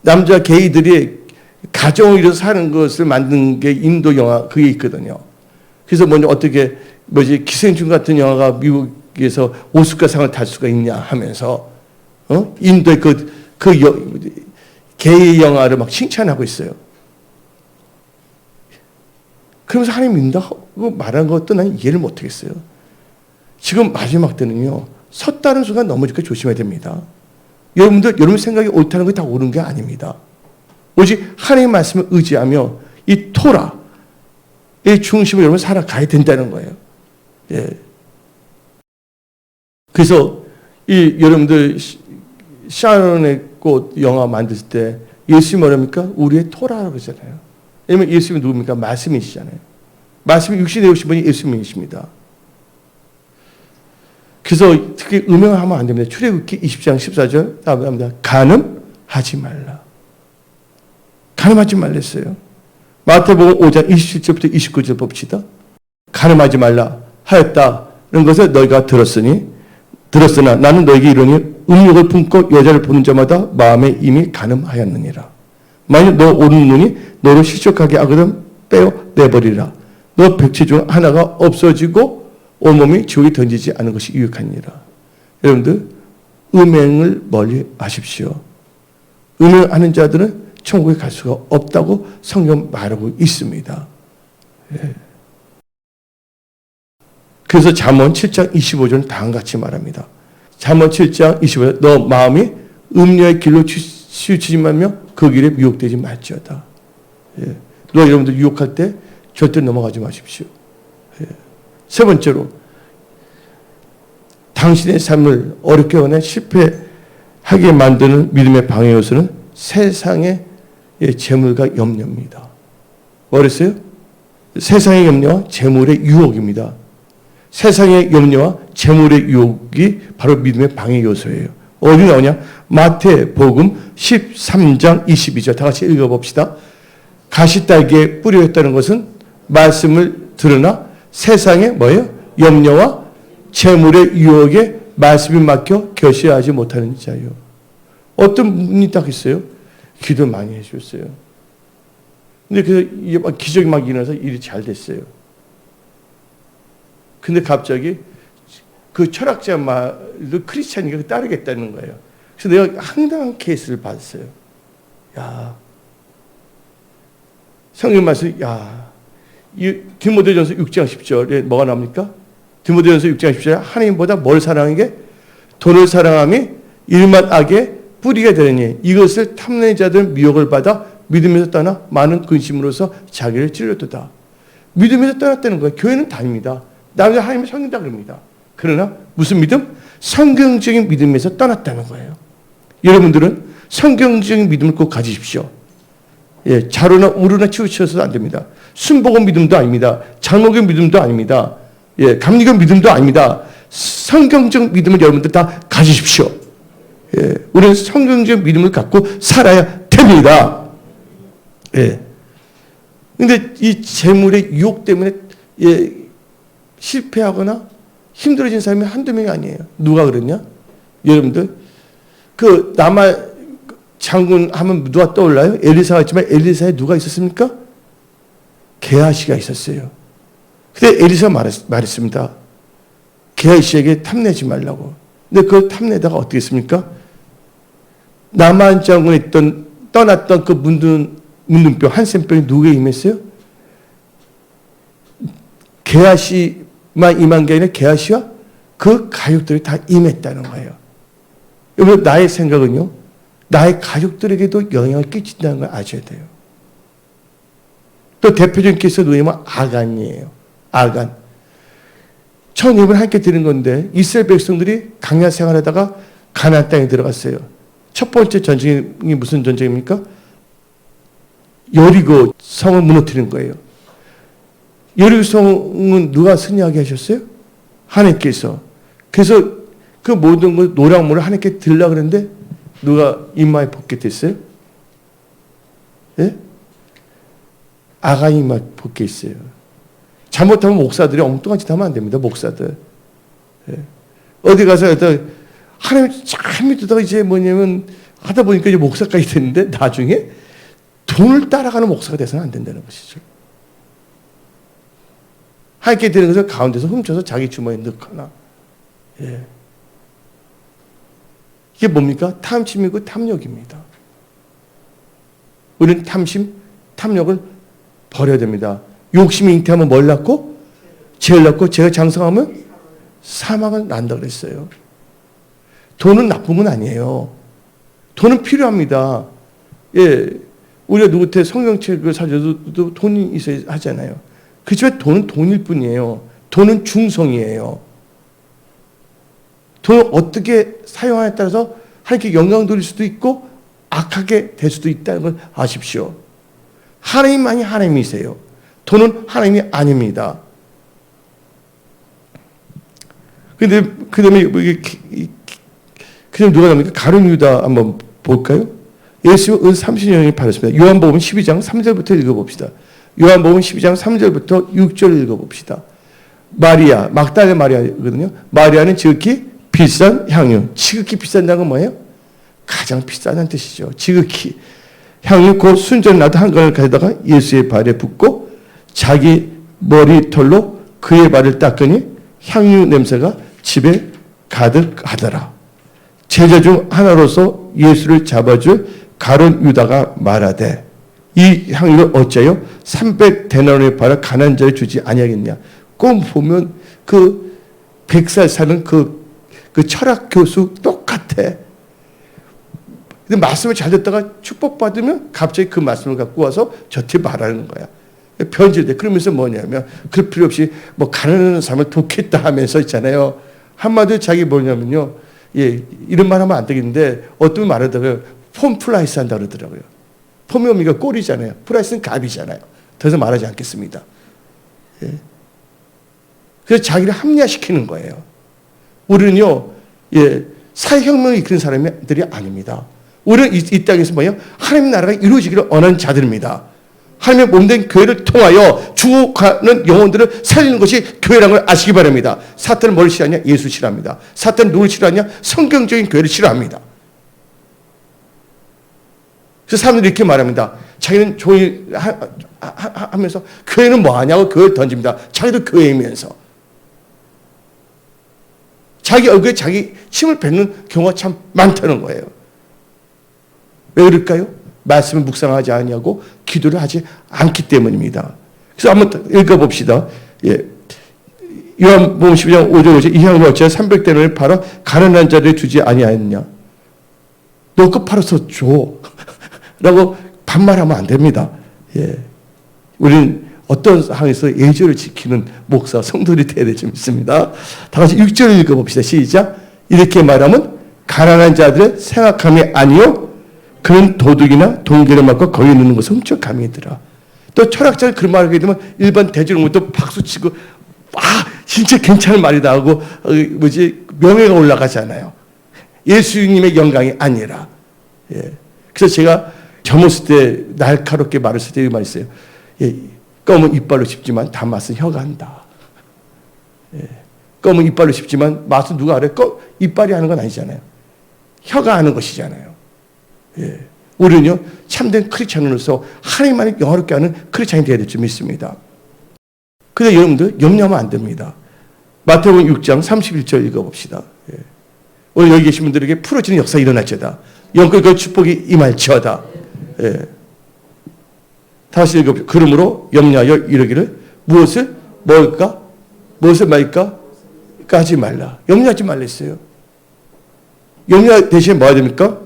남자 게이들이 가정을 이뤄서 사는 것을 만든 게 인도 영화 그게 있거든요. 그래서 어떻게 기생충 같은 영화가 미국에서 오스카상을 탈 수가 있냐 하면서 인도의 게이 영화를 막 칭찬하고 있어요. 그러면서 하나님 믿는다고 말한 것도 난 이해를 못하겠어요. 지금 마지막 때는요, 섰다는 순간 넘어질까 조심해야 됩니다. 여러분 생각이 옳다는 게 다 옳은 게 아닙니다. 오직 하나님의 말씀을 의지하며 이 토라의 중심을 여러분 살아가야 된다는 거예요. 예. 그래서 여러분들 샤론의 꽃 영화 만들 때 예수님이 뭐랍니까? 우리의 토라라고 그러잖아요. 왜냐면 예수님이 누굽니까? 말씀이시잖아요. 말씀이 육신에 오신 분이 예수님이십니다. 그래서 특히 음행을 하면 안 됩니다. 출애굽기 20장 14절 나옵니다. 간음하지 말라. 간음하지 말랬어요. 마태복음 5장 27절부터 29절 봅시다. 간음하지 말라 하였다는 것을 너희가 들었으나 나는 너희에게 이르니 음욕을 품고 여자를 보는 자마다 마음에 이미 간음하였느니라. 만약 너 오른 눈이 너를 실족하게 하거든 빼어 내버리라. 너 백체 중 하나가 없어지고 온몸이 지옥에 던지지 않은 것이 유익하니라. 여러분들 음행을 멀리 하십시오. 음행하는 자들은 천국에 갈 수가 없다고 성경 말하고 있습니다. 예. 그래서 잠언 7장 25절은 다음같이 말합니다. 잠언 7장 25절 너 마음이 음녀의 길로 치우치지 말며 그 길에 미혹되지 말지어다. 예. 너 여러분들 유혹할 때 절대 넘어가지 마십시오. 예. 세 번째로 당신의 삶을 어렵게 하거나 실패하게 만드는 믿음의 방해 요소는 세상의 재물과 염려입니다. 뭐랬어요? 세상의 염려와 재물의 유혹입니다. 세상의 염려와 재물의 유혹이 바로 믿음의 방해 요소예요. 어디 나오냐? 마태복음 13장 22절 다 같이 읽어봅시다. 가시딸기에 뿌려있다는 것은 말씀을 들으나 세상의 염려와 재물의 유혹에 말씀이 막혀 결실하지 못하는 자요. 어떤 분이 딱 있어요. 기도 많이 해주셨어요. 근데 그래서 기적이 막 일어나서 일이 잘 됐어요. 근데 갑자기 그 철학자 말도 크리스찬이가 따르겠다는 거예요. 그래서 내가 황당한 케이스를 받았어요. 야, 성경 말씀, 디모데전서 6장 10절에 뭐가 나옵니까? 디모데전서 6장 10절에 하나님보다 뭘 사랑한 게? 돈을 사랑함이 일만 악에 뿌리게 되느니 이것을 탐내는 자들은 미혹을 받아 믿음에서 떠나 많은 근심으로서 자기를 찔렀도다. 믿음에서 떠났다는 거예요. 교회는 다닙니다. 나는 하나님을 섬긴다 그럽니다. 그러나 무슨 믿음? 성경적인 믿음에서 떠났다는 거예요. 여러분들은 성경적인 믿음을 꼭 가지십시오. 예, 자로나 우로나 치우쳐서도 안 됩니다. 순복음 믿음도 아닙니다. 장로교 믿음도 아닙니다. 예, 감리교 믿음도 아닙니다. 성경적 믿음을 여러분들 다 가지십시오. 예, 우리는 성경적 믿음을 갖고 살아야 됩니다. 예. 근데 이 재물의 유혹 때문에 실패하거나 힘들어진 사람이 한두 명이 아니에요. 누가 그랬냐? 여러분들, 그 남아 장군 하면 누가 떠올라요? 엘리사가 있지만 엘리사에 누가 있었습니까? 게하시가 있었어요. 근데 엘리사가 말했습니다. 게하시에게 탐내지 말라고. 근데 그걸 탐내다가 어떻게 했습니까? 남한 장군에 떠났던 그 문둥병, 한센병이 누구에게 임했어요? 게하시만 임한 게 아니라 게하시와 그 가족들이 다 임했다는 거예요. 여러분, 나의 생각은요, 나의 가족들에게도 영향을 끼친다는 걸 아셔야 돼요. 또 대표적인 케이스가 누구냐면 아간이에요. 아간. 첫 예물을 함께 드린 건데 이스라엘 백성들이 광야 생활하다가 가나안 땅에 들어갔어요. 첫 번째 전쟁이 무슨 전쟁입니까? 여리고 성을 무너뜨린 거예요. 여리고 성은 누가 승리하게 하셨어요? 하나님께서. 그래서 그 모든 걸 노랑모를 하나님께 들려고 그랬는데 누가 이마에 벗게 됐어요? 예? 아간이 이마에 벗게 있어요. 잘못하면 목사들이 엉뚱한 짓 하면 안 됩니다. 목사들. 예. 어디 가서 하나님 잘 믿다가 이제 뭐냐면 하다 보니까 이제 목사까지 됐는데 나중에 돈을 따라가는 목사가 돼서는 안 된다는 것이죠. 하나님께 드리는 것을 가운데서 훔쳐서 자기 주머니에 넣거나. 예. 이게 뭡니까? 탐심이고 탐욕입니다. 우리는 탐심, 탐욕을 버려야 됩니다. 욕심이 잉태하면 뭘 낳고? 죄를 낳고 죄가 장성하면 사망을 낳는다 그랬어요. 돈은 나쁜 건 아니에요. 돈은 필요합니다. 예, 우리가 누구한테 성경책을 사줘도 돈이 있어야 하잖아요. 그렇지만 돈은 돈일 뿐이에요. 돈은 중성이에요. 돈을 어떻게 사용하냐에 따라서 하나님께 영광 돌릴 수도 있고 악하게 될 수도 있다는 걸 아십시오. 하나님만이 하나님이세요. 돈은 하나님이 아닙니다. 근데 그다음에 그다음 누가 나옵니까? 가룟 유다 한번 볼까요? 예수님은 은 30년이 받았습니다. 요한복음 12장 3절부터 읽어봅시다. 요한복음 12장 3절부터 6절 읽어봅시다. 마리아, 막달라 마리아거든요. 마리아는 지극히 비싼 향유. 지극히 비싼다는 건 뭐예요? 가장 비싸다는 뜻이죠. 지극히. 향유 곧 순전 나도 한 건을 가져다가 예수의 발에 붓고 자기 머리털로 그의 발을 닦으니 향유 냄새가 집에 가득하더라. 제자 중 하나로서 예수를 잡아줄 가룟 유다가 말하되 이 향유를 어째요? 300데나리온에 팔아 가난한 자에 주지 아니하겠냐. 꼭 보면 그 100살 사는 그 철학 교수 똑같아. 근데 말씀을 잘 듣다가 축복받으면 갑자기 그 말씀을 갖고 와서 저한테 말하는 거야. 변질돼. 그러면서 뭐냐면 그럴 필요 없이 뭐 가난한 사람을 돕겠다 하면서 있잖아요. 한마디로 자기 뭐냐면요. 예, 이런 말 하면 안 되겠는데 어떤 말하다가 폼 플라이스 한다 그러더라고요. 폼이 뭡니까? 꼴이잖아요. 플라이스는 갑이잖아요. 더 이상 말하지 않겠습니다. 예. 그래서 자기를 합리화시키는 거예요. 우리는요, 예, 사회혁명을 이끄는 사람들이 아닙니다. 우리는 이 땅에서 뭐예요? 하나님 나라가 이루어지기를 원하는 자들입니다. 하나님의 몸된 교회를 통하여 죽어가는 영혼들을 살리는 것이 교회라는 걸 아시기 바랍니다. 사탄은 뭘 싫어하냐? 예수 싫어합니다. 사탄은 누굴 싫어하냐? 성경적인 교회를 싫어합니다. 그래서 사람들이 이렇게 말합니다. 자기는 종이 하면서 교회는 뭐하냐고 교회를 던집니다. 자기도 교회이면서. 자기 얼굴에 자기 침을 뱉는 경우가 참 많다는 거예요. 왜 그럴까요? 말씀을 묵상하지 아니하고 기도를 하지 않기 때문입니다. 그래서 한번 읽어봅시다. 예. 요한복음 12장 5절 5절 이 향을 어찌 300데나리온을 팔아 가난한 자들에 주지 아니하였냐. 너 그 팔아서 줘. 라고 반말하면 안 됩니다. 예. 우리는 어떤 상황에서 예절을 지키는 목사, 성도들이 되어야 될 줄 믿습니다. 다 같이 6절 읽어봅시다. 시작. 이렇게 말하면 가난한 자들의 생각함이 아니요 그는 도둑이나 돈기를 맞고 거기 있는 것을 훔쳐감이더라. 또 철학자는 그런 말을 하게 되면 일반 대중으로부터 박수치고 진짜 괜찮은 말이다 하고 명예가 올라가잖아요. 예수님의 영광이 아니라. 예. 그래서 제가 젊었을 때 날카롭게 말을 쓸 때 이 말이 있어요. 예. 껌은 이빨로 씹지만 단맛은 혀가 한다. 예. 껌은 이빨로 씹지만 맛은 누가 알아요? 이빨이 하는 건 아니잖아요. 혀가 하는 것이잖아요. 예. 우리는요, 참된 크리스찬으로서 하나님만을 영화롭게 하는 크리스찬이 되어야 될 줄 믿습니다. 그런데 여러분들, 염려하면 안 됩니다. 마태복음 6장 31절 읽어봅시다. 예. 오늘 여기 계신 분들에게 풀어지는 역사 일어날지어다. 영끌과 축복이 임할지어다. 예. 다시 읽어봅시다. 그러므로 염려하여 이르기를 무엇을 먹을까? 무엇을 말까? 하지 말라. 염려하지 말랬어요. 염려 대신에 뭐 해야 됩니까?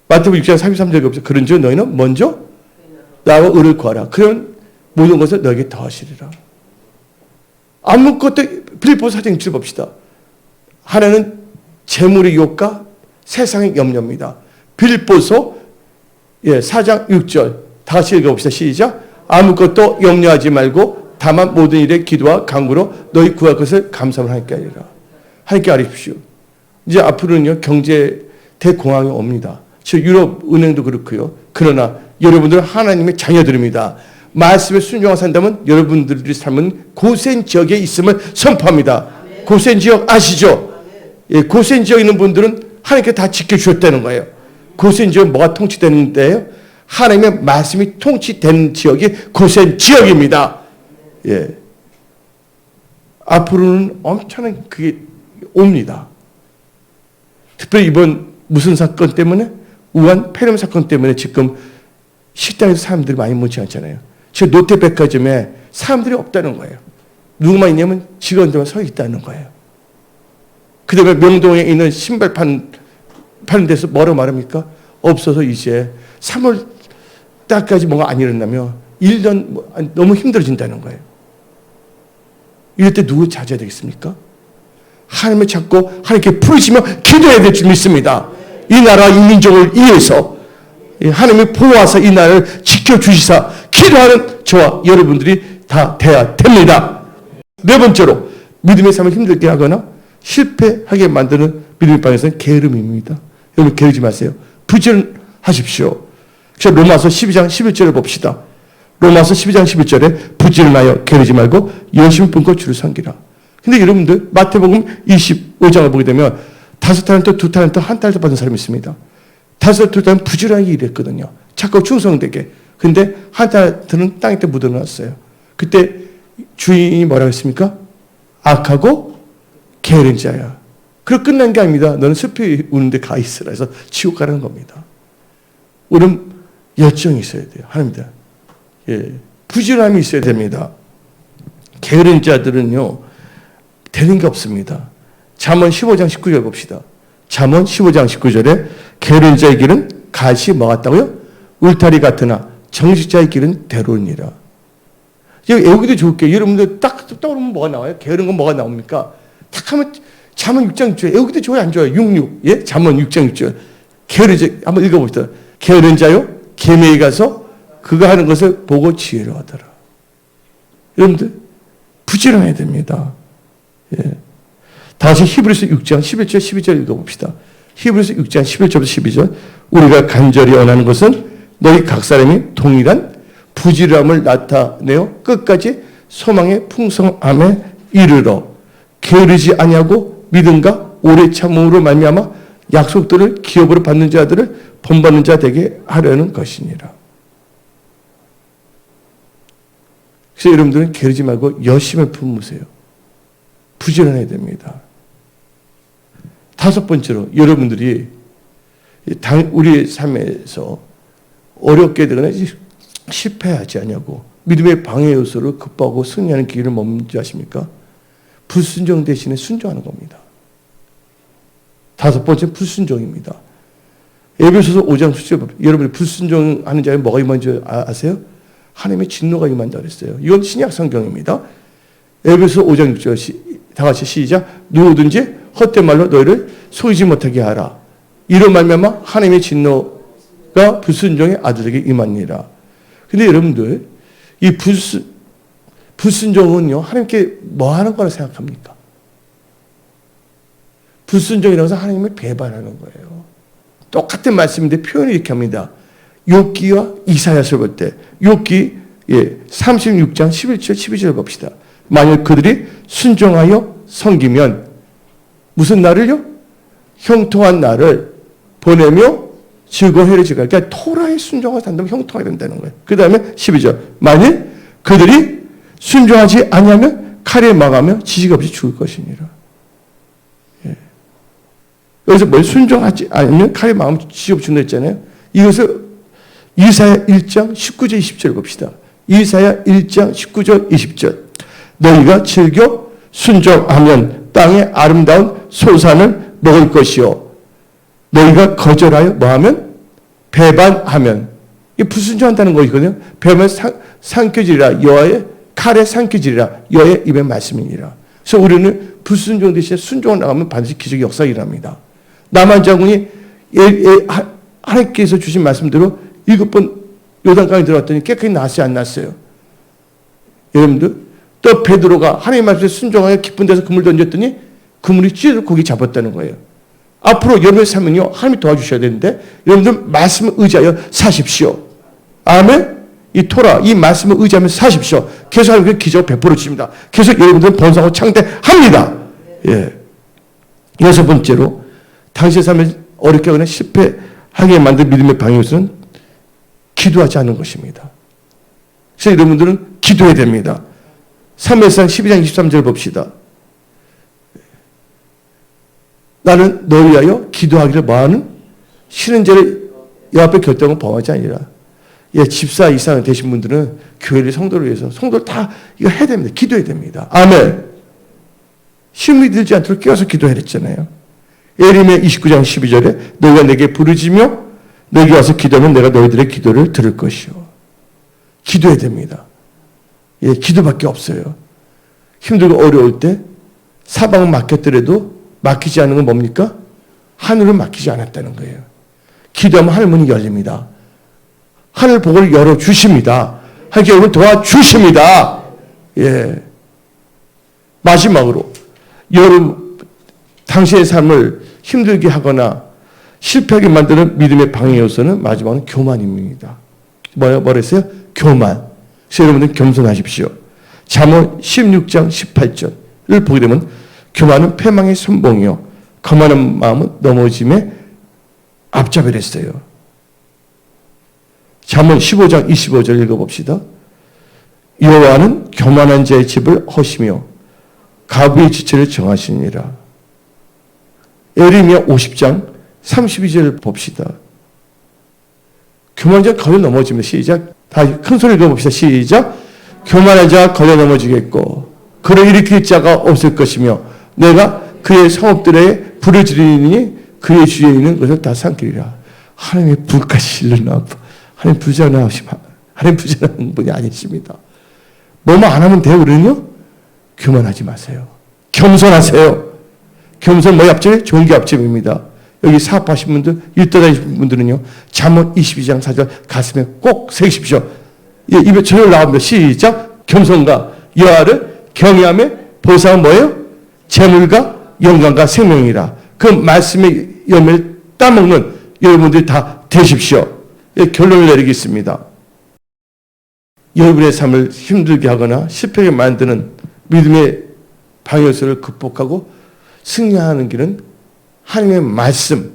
마태복음 6장 33절에 없어. 그런즉 너희는 먼저 나와 의를 구하라. 그런 모든 것을 너에게 더하시리라. 아무것도 빌립보서 4장 6절 봅시다. 하나는 재물의 유혹과 세상의 염려입니다. 빌립보서 4장 6절 다시 읽어봅시다. 시작. 아무것도 염려하지 말고 다만 모든 일에 기도와 간구로 너희 구할 것을 감사를 하니까 하리라. 하니까 하십시오. 이제 앞으로는요 경제 대공황이 옵니다. 즉 유럽 은행도 그렇고요. 그러나 여러분들은 하나님의 자녀들입니다. 말씀에 순종하여 산다면 여러분들의 삶은 고센 지역에 있음을 선포합니다. 고센 지역 아시죠? 예, 고센 지역에 있는 분들은 하나님께 다 지켜주셨다는 거예요. 고센 지역은 뭐가 통치되는데요? 하나님의 말씀이 통치되는 지역이 고센 지역입니다. 예. 앞으로는 엄청난 그게 옵니다. 특별히 이번 무슨 사건 때문에? 우한 폐렴 사건 때문에 지금 식당에서 사람들이 많이 모지 않잖아요. 지금 롯데백화점에 사람들이 없다는 거예요. 누구만 있냐면 직원들만 서 있다는 거예요. 그 다음에 명동에 있는 신발 파는 데서 뭐라고 말합니까? 없어서 이제 3월 달까지 뭔가 안 일어나면 1년 너무 힘들어진다는 거예요. 이럴 때 누구 찾아야 되겠습니까? 하나님을 찾고 하나님께 부르시며 기도해야 될 줄 믿습니다. 이 나라 이 민족을 위해서 하나님이 보호하사 이 나라를 지켜주시사 기도하는 저와 여러분들이 다 돼야 됩니다. 네 번째로 믿음의 삶을 힘들게 하거나 실패하게 만드는 믿음의 방에서는 게으름입니다. 여러분 게으르지 마세요. 부지런하십시오. 로마서 12장 11절을 봅시다. 로마서 12장 11절에 부지런하여 게으르지 말고 열심히 품고 주를 섬기라. 근데 여러분들 마태복음 25장을 보게 되면 5달란트, 2달란트, 1달란트 받은 사람이 있습니다. 5, 2달란트 부지런하게 일했거든요. 착하고 충성되게. 근데 1달란트는 땅에 묻어놨어요. 그때 주인이 뭐라고 했습니까? 악하고 게으른 자야. 그리고 끝난 게 아닙니다. 너는 숲에 우는데 가 있으라 해서 지옥 가라는 겁니다. 우리는 열정이 있어야 돼요. 하나님입니다. 예, 부지런함이 있어야 됩니다. 게으른 자들은요 되는 게 없습니다. 잠언 15장 19절 봅시다. 잠언 15장 19절에 게으른 자의 길은 가시 뭐 같다고요? 울타리 같으나 정직자의 길은 대로니라. 애우기도 좋을 게요. 여러분들 딱 떠오르면 뭐가 나와요? 게으른 건 뭐가 나옵니까? 딱 하면 잠언 6장 6절. 애우기도 좋아요? 안 좋아요? 66. 예? 잠언 6장 6절. 게으른 자 한번 읽어봅시다. 게으른 자요 계매에 가서 그가 하는 것을 보고 지혜로 하더라. 여러분들 부지런해야 됩니다. 예. 다시 히브리서 6장 11절 12절 읽어봅시다. 히브리서 6장 11절부터 12절 우리가 간절히 원하는 것은 너희 각 사람이 동일한 부지런함을 나타내어 끝까지 소망의 풍성함에 이르러 게으르지 아니하고 믿음과 오래 참음으로 말미암아 약속들을 기업으로 받는 자들을 본받는 자 되게 하려는 것이니라. 그래서 여러분들은 게으르지 말고 열심을 품으세요. 부지런해야 됩니다. 5번째로 여러분들이 우리의 삶에서 어렵게 되거나 실패하지 않냐고 믿음의 방해 요소를 극복하고 승리하는 길을 뭔지 아십니까? 불순종 대신에 순종하는 겁니다. 5번째 불순종입니다. 에베소서 5장 7절 여러분이 불순종하는 자에 뭐가 임한지 아세요? 하나님의 진노가 임한다 그랬어요. 이건 신약 성경입니다. 에베소서 5장 6절 다 같이 시작. 누구든지 헛된 말로 너희를 속이지 못하게 하라. 이런 말미암아 하나님의 진노가 불순종의 아들에게 임하니라. 근데 여러분들 이 불순종은요 하나님께 뭐 하는 거라 생각합니까? 불순종이라고 해서 하나님을 배반하는 거예요. 똑같은 말씀인데 표현을 이렇게 합니다. 욥기와 이사야서를 볼 때 욥기 36장 11절 12절 봅시다. 만일 그들이 순종하여 섬기면 무슨 날을요? 형통한 날을 보내며 즐거운 해를 지갈. 그러니까 토라에 순종하여 산다면 형통하게 된다는 거예요. 그 다음에 12절 만일 그들이 순종하지 아니하면 칼에 망하며 지식 없이 죽을 것이니라. 예. 여기서 뭘 순종하지 않으면 칼에 망하면 지식 없이 죽는다 했잖아요. 이것을 이사야 1장 19절 20절 봅시다. 이사야 1장 19절 20절 너희가 즐겨 순종하면 땅의 아름다운 소산을 먹을 것이요 너희가 거절하여 뭐하면 배반하면 이 불순종한다는 것이거든요. 배반하면 삼켜지리라 여호와의 칼에 삼켜지리라 여호와의 입의 말씀이니라. 그래서 우리는 불순종 대신에 순종을 나가면 반드시 기적의 역사가 일어납니다. 나만 장군이 하나님께서 주신 말씀대로 7번 요단강에 들어갔더니 깨끗이 나았어요, 안 나았어요? 여러분들, 또 베드로가 하나님 말씀에 순종하여 깊은 데서 그물 던졌더니 그물이 찌르고 고기 잡았다는 거예요. 앞으로 여러분의 삶은요, 하나님이 도와주셔야 되는데 여러분들 말씀을 의지하여 사십시오. 아멘. 이 토라, 이 말씀을 의지하면서 사십시오. 계속 하나님께 기적을 베풀어 주십니다. 계속 여러분들은 번성하고 창대합니다. 예. 6번째로 당신의 삶을 어렵게 하거나 실패하게 만든 믿음의 방향으로는 기도하지 않는 것입니다. 그래서 여러분들은 기도해야 됩니다. 사무엘상 12장 23절 봅시다. 나는 너를 위하여 기도하기를 뭐하는 싫은 죄를 여 앞에 결정을 범하지 아니라. 예, 집사 이상 되신 분들은 교회를 성도를 위해서 성도를 다 이거 해야 됩니다. 기도해야 됩니다. 아멘. 힘이 들지 않도록 깨워서 기도해야 했잖아요. 예레미야 29장 12절에 너희가 내게 부르짖으며 너희가 와서 기도하면 내가 너희들의 기도를 들을 것이요. 기도해야 됩니다. 예, 기도밖에 없어요. 힘들고 어려울 때 사방을 막혔더라도 막히지 않은 건 뭡니까? 하늘을 막히지 않았다는 거예요. 기도하면 하늘 문이 열립니다. 하늘 복을 열어주십니다. 하나님께 여러분 도와주십니다. 예. 마지막으로 여러분 당신의 삶을 힘들게 하거나 실패하게 만드는 믿음의 방해 요소는 마지막은 교만입니다. 뭐라 했어요? 교만. 그래서 여러분들 겸손하십시오. 잠언 16장 18절을 보게 되면 교만은 패망의 선봉이요 거만한 마음은 넘어짐에 앞잡이랬어요. 잠언 15장 25절 읽어봅시다. 여호와는 교만한 자의 집을 허시며 가부의 지체를 정하시니라. 예레미야 50장 32절을 봅시다. 교만한 자가 걸려 넘어집니다. 시작. 다시 큰 소리 읽어봅시다. 시작. 교만한 자가 걸려 넘어지겠고 그를 일으킬 자가 없을 것이며 내가 그의 성읍들에 불을 지르니 그의 주위에 있는 것을 다 삼키리라. 하나님의 불까지 일어나 하나님 부자나시면 하나님 부자나는 분이 아니십니다. 뭐만 안 하면 돼요. 그러면요. 교만하지 마세요. 겸손하세요. 겸손 뭐의 앞집이? 좋은 게 앞집입니다. 여기 사업하신 분들, 일 떠다니신 분들은요. 잠언 22장 4절 가슴에 꼭 새기십시오. 예, 입에 저절 나옵니다. 시작. 겸손과 여호와를 경외하며 보상은 뭐예요? 재물과 영광과 생명이라. 그 말씀의 열매를 따먹는 여러분들이 다 되십시오. 예, 결론을 내리겠습니다. 여러분의 삶을 힘들게 하거나 실패하게 만드는 믿음의 방해요소를 극복하고 승리하는 길은 하나님의 말씀,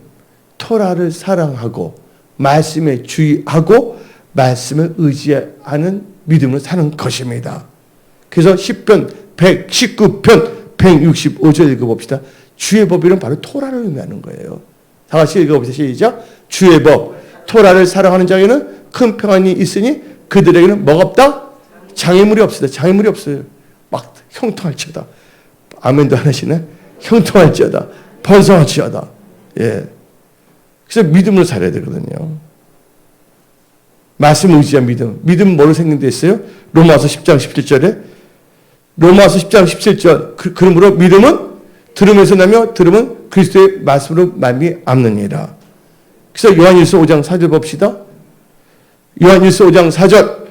토라를 사랑하고 말씀에 주의하고 말씀을 의지하는 믿음으로 사는 것입니다. 그래서 10편 119편 165절 읽어봅시다. 주의 법이란 바로 토라를 의미하는 거예요. 다 같이 읽어봅시다. 시작. 주의 법, 토라를 사랑하는 자에게는 큰 평안이 있으니 그들에게는 뭐가 없다? 장애물이 없으다. 장애물이 없어요. 막 형통할지어다. 아멘도 안 하시네. 형통할지어다. 번성할지어다. 예. 그래서 믿음으로 살아야 되거든요. 말씀 의지한 믿음. 믿음은 뭐로 생긴데 있어요? 로마서 10장 17절에 로마서 10장 17절 그러므로 믿음은 들음에서 나며 들음은 그리스도의 말씀으로 말미암느니라. 그래서 요한일서 5장 4절 봅시다. 요한일서 5장 4절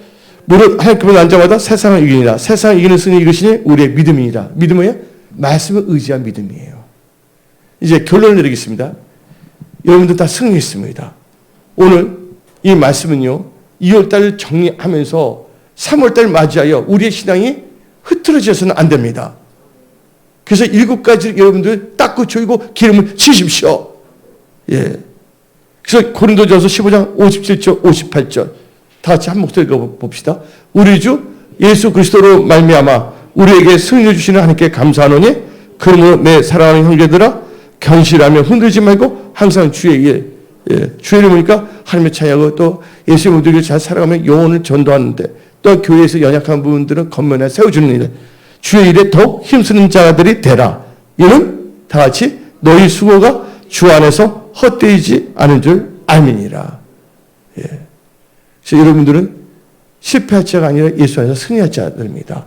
무릇 하나님께로 난 자마다 세상을 이기니라. 세상을 이기는 승리 이것이니 우리의 믿음이니라. 믿음이에요? 말씀을 의지한 믿음이에요. 이제 결론을 내리겠습니다. 여러분들 다 승리했습니다. 오늘 이 말씀은요. 2월달을 정리하면서 3월달 맞이하여 우리의 신앙이 흐트러져서는 안 됩니다. 그래서 7가지 여러분들 닦고 조이고 기름을 치십시오. 예. 그래서 고린도전서 15장 57절 58절 다 같이 한 목소리 읽어봅시다. 우리 주 예수 그리스도로 말미암아 우리에게 승리를 주시는 하나님께 감사하노니 그러므로 내 사랑하는 형제들아 견실하며 흔들지 말고 항상 주의 일 주의 이름이니까 하나님의 찬양하고 또 예수의 모두를 잘 살아가며 영혼을 전도하는데 또 교회에서 연약한 부분들은 겉면에 세워주는 일 주의 일에 더욱 힘쓰는 자들이 되라. 이는 다 같이 너희 수고가 주 안에서 헛되이지 않은 줄 알미니라. 그래서 여러분들은 실패할 자가 아니라 예수 안에서 승리할 자들입니다.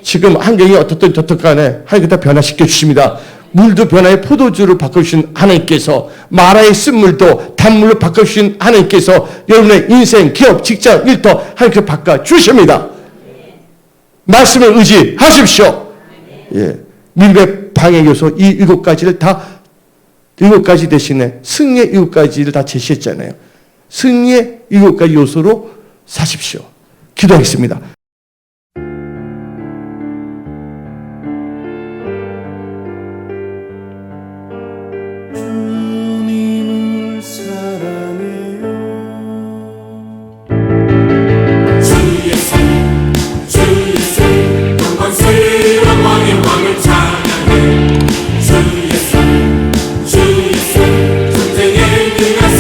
지금 환경이 어떻든 저떻든 간에 하나님께 다 변화시켜 주십니다. 물도 변화에 포도주를 바꿔주신 하나님께서, 마라의 쓴물도 단물로 바꿔주신 하나님께서 여러분의 인생, 기업, 직장, 일터 하나님께서 바꿔주십니다. 말씀을 의지하십시오. 예. 믿음의 방해 요소 이 7가지를 다, 7가지 대신에 승리의 7가지를 다 제시했잖아요. 승리의 7가지 요소로 사십시오. 기도하겠습니다.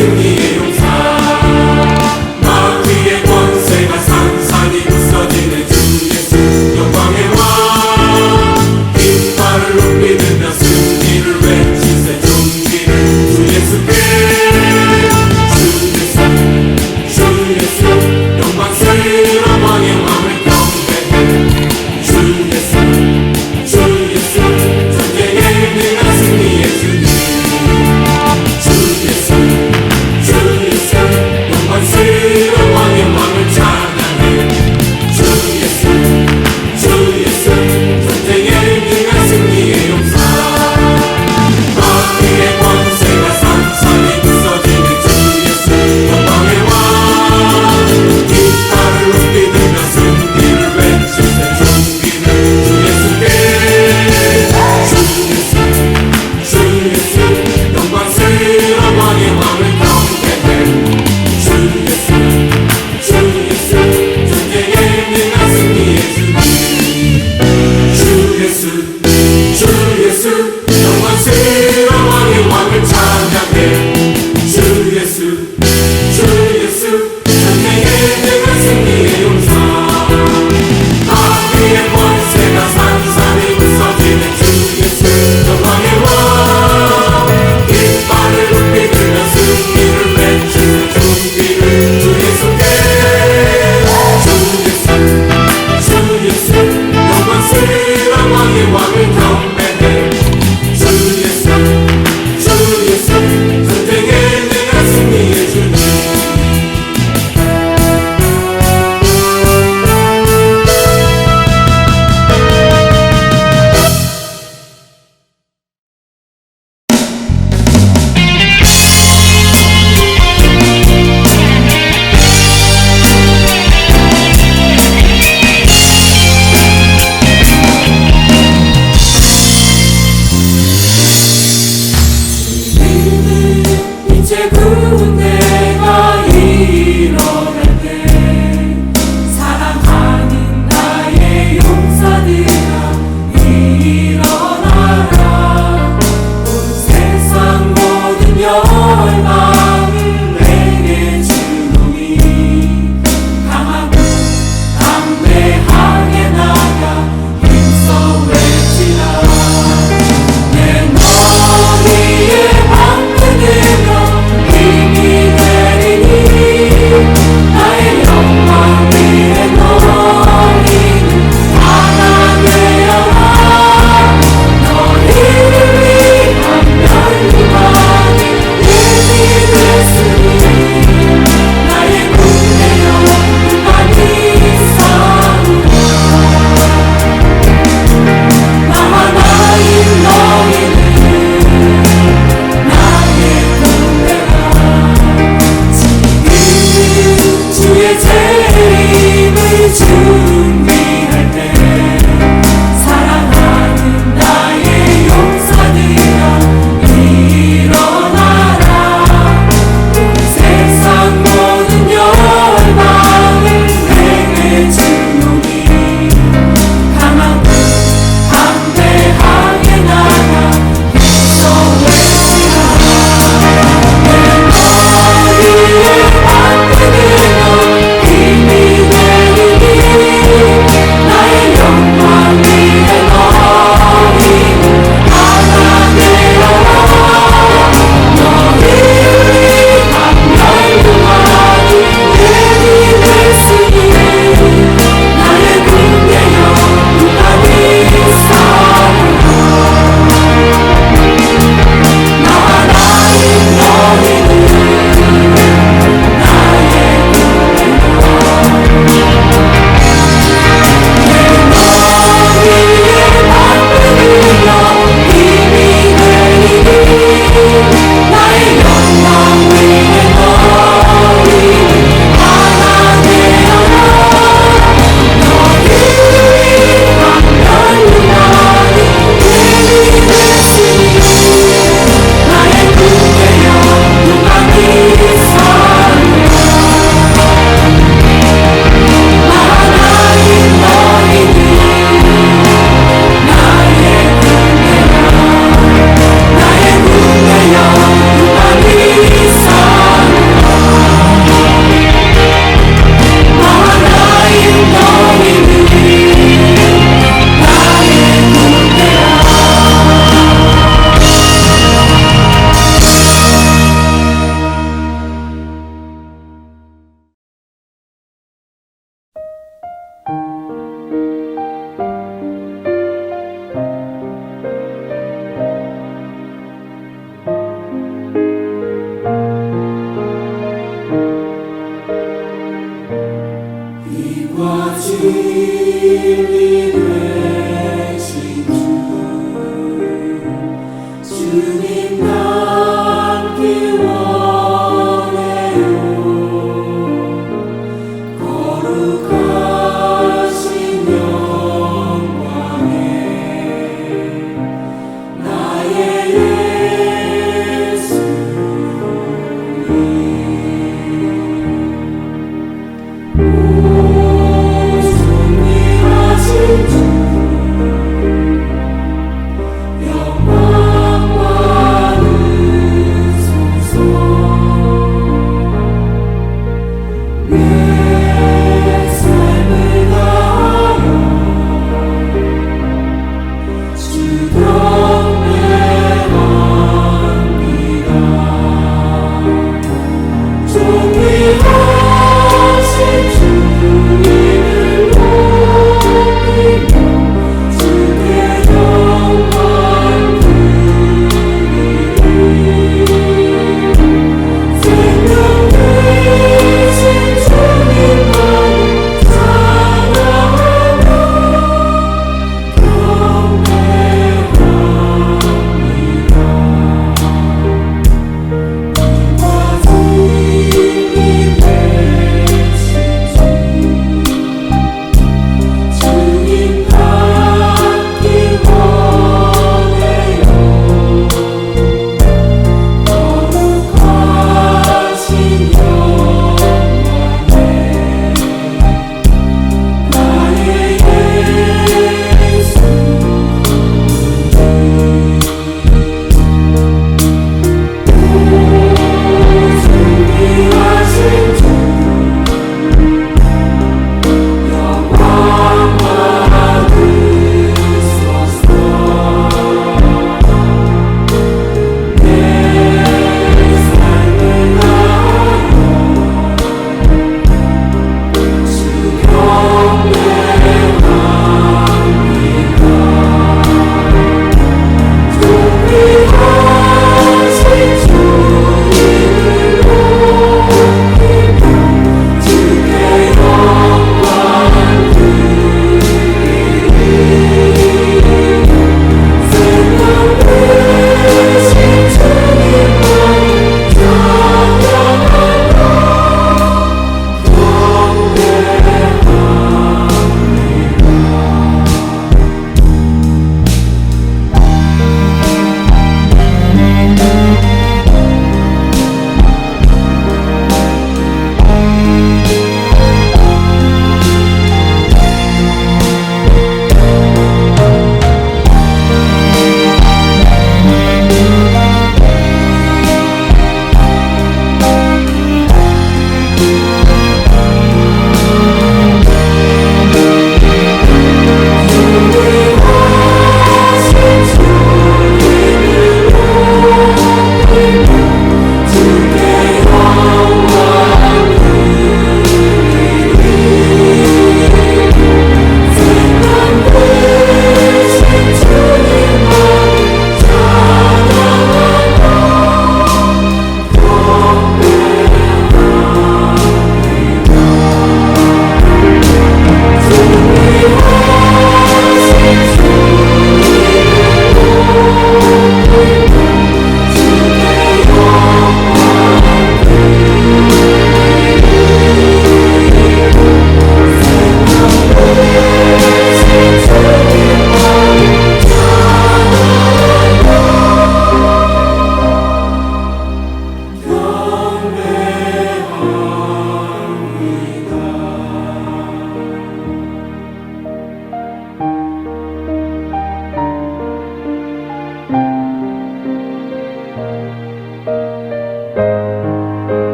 승리의 용사, 마귀의 권세가 산산이 부서지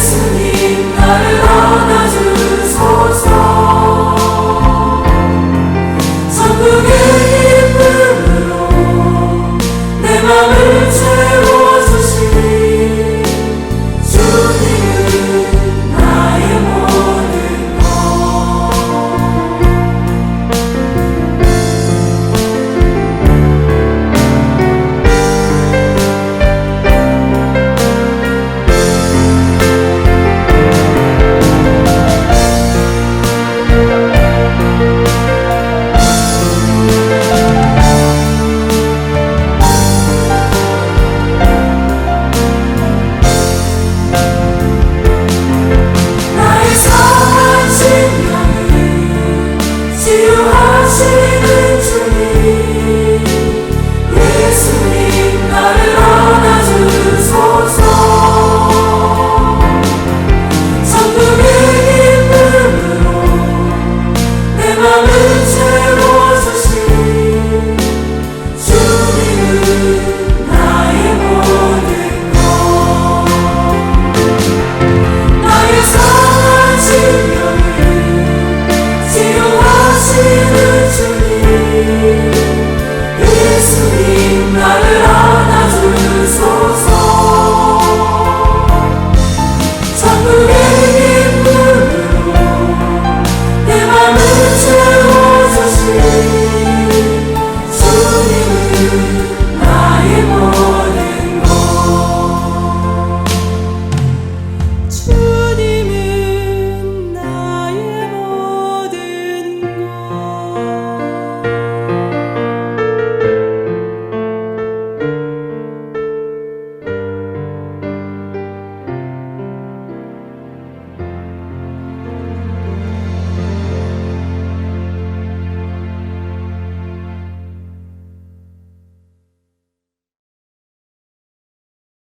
예수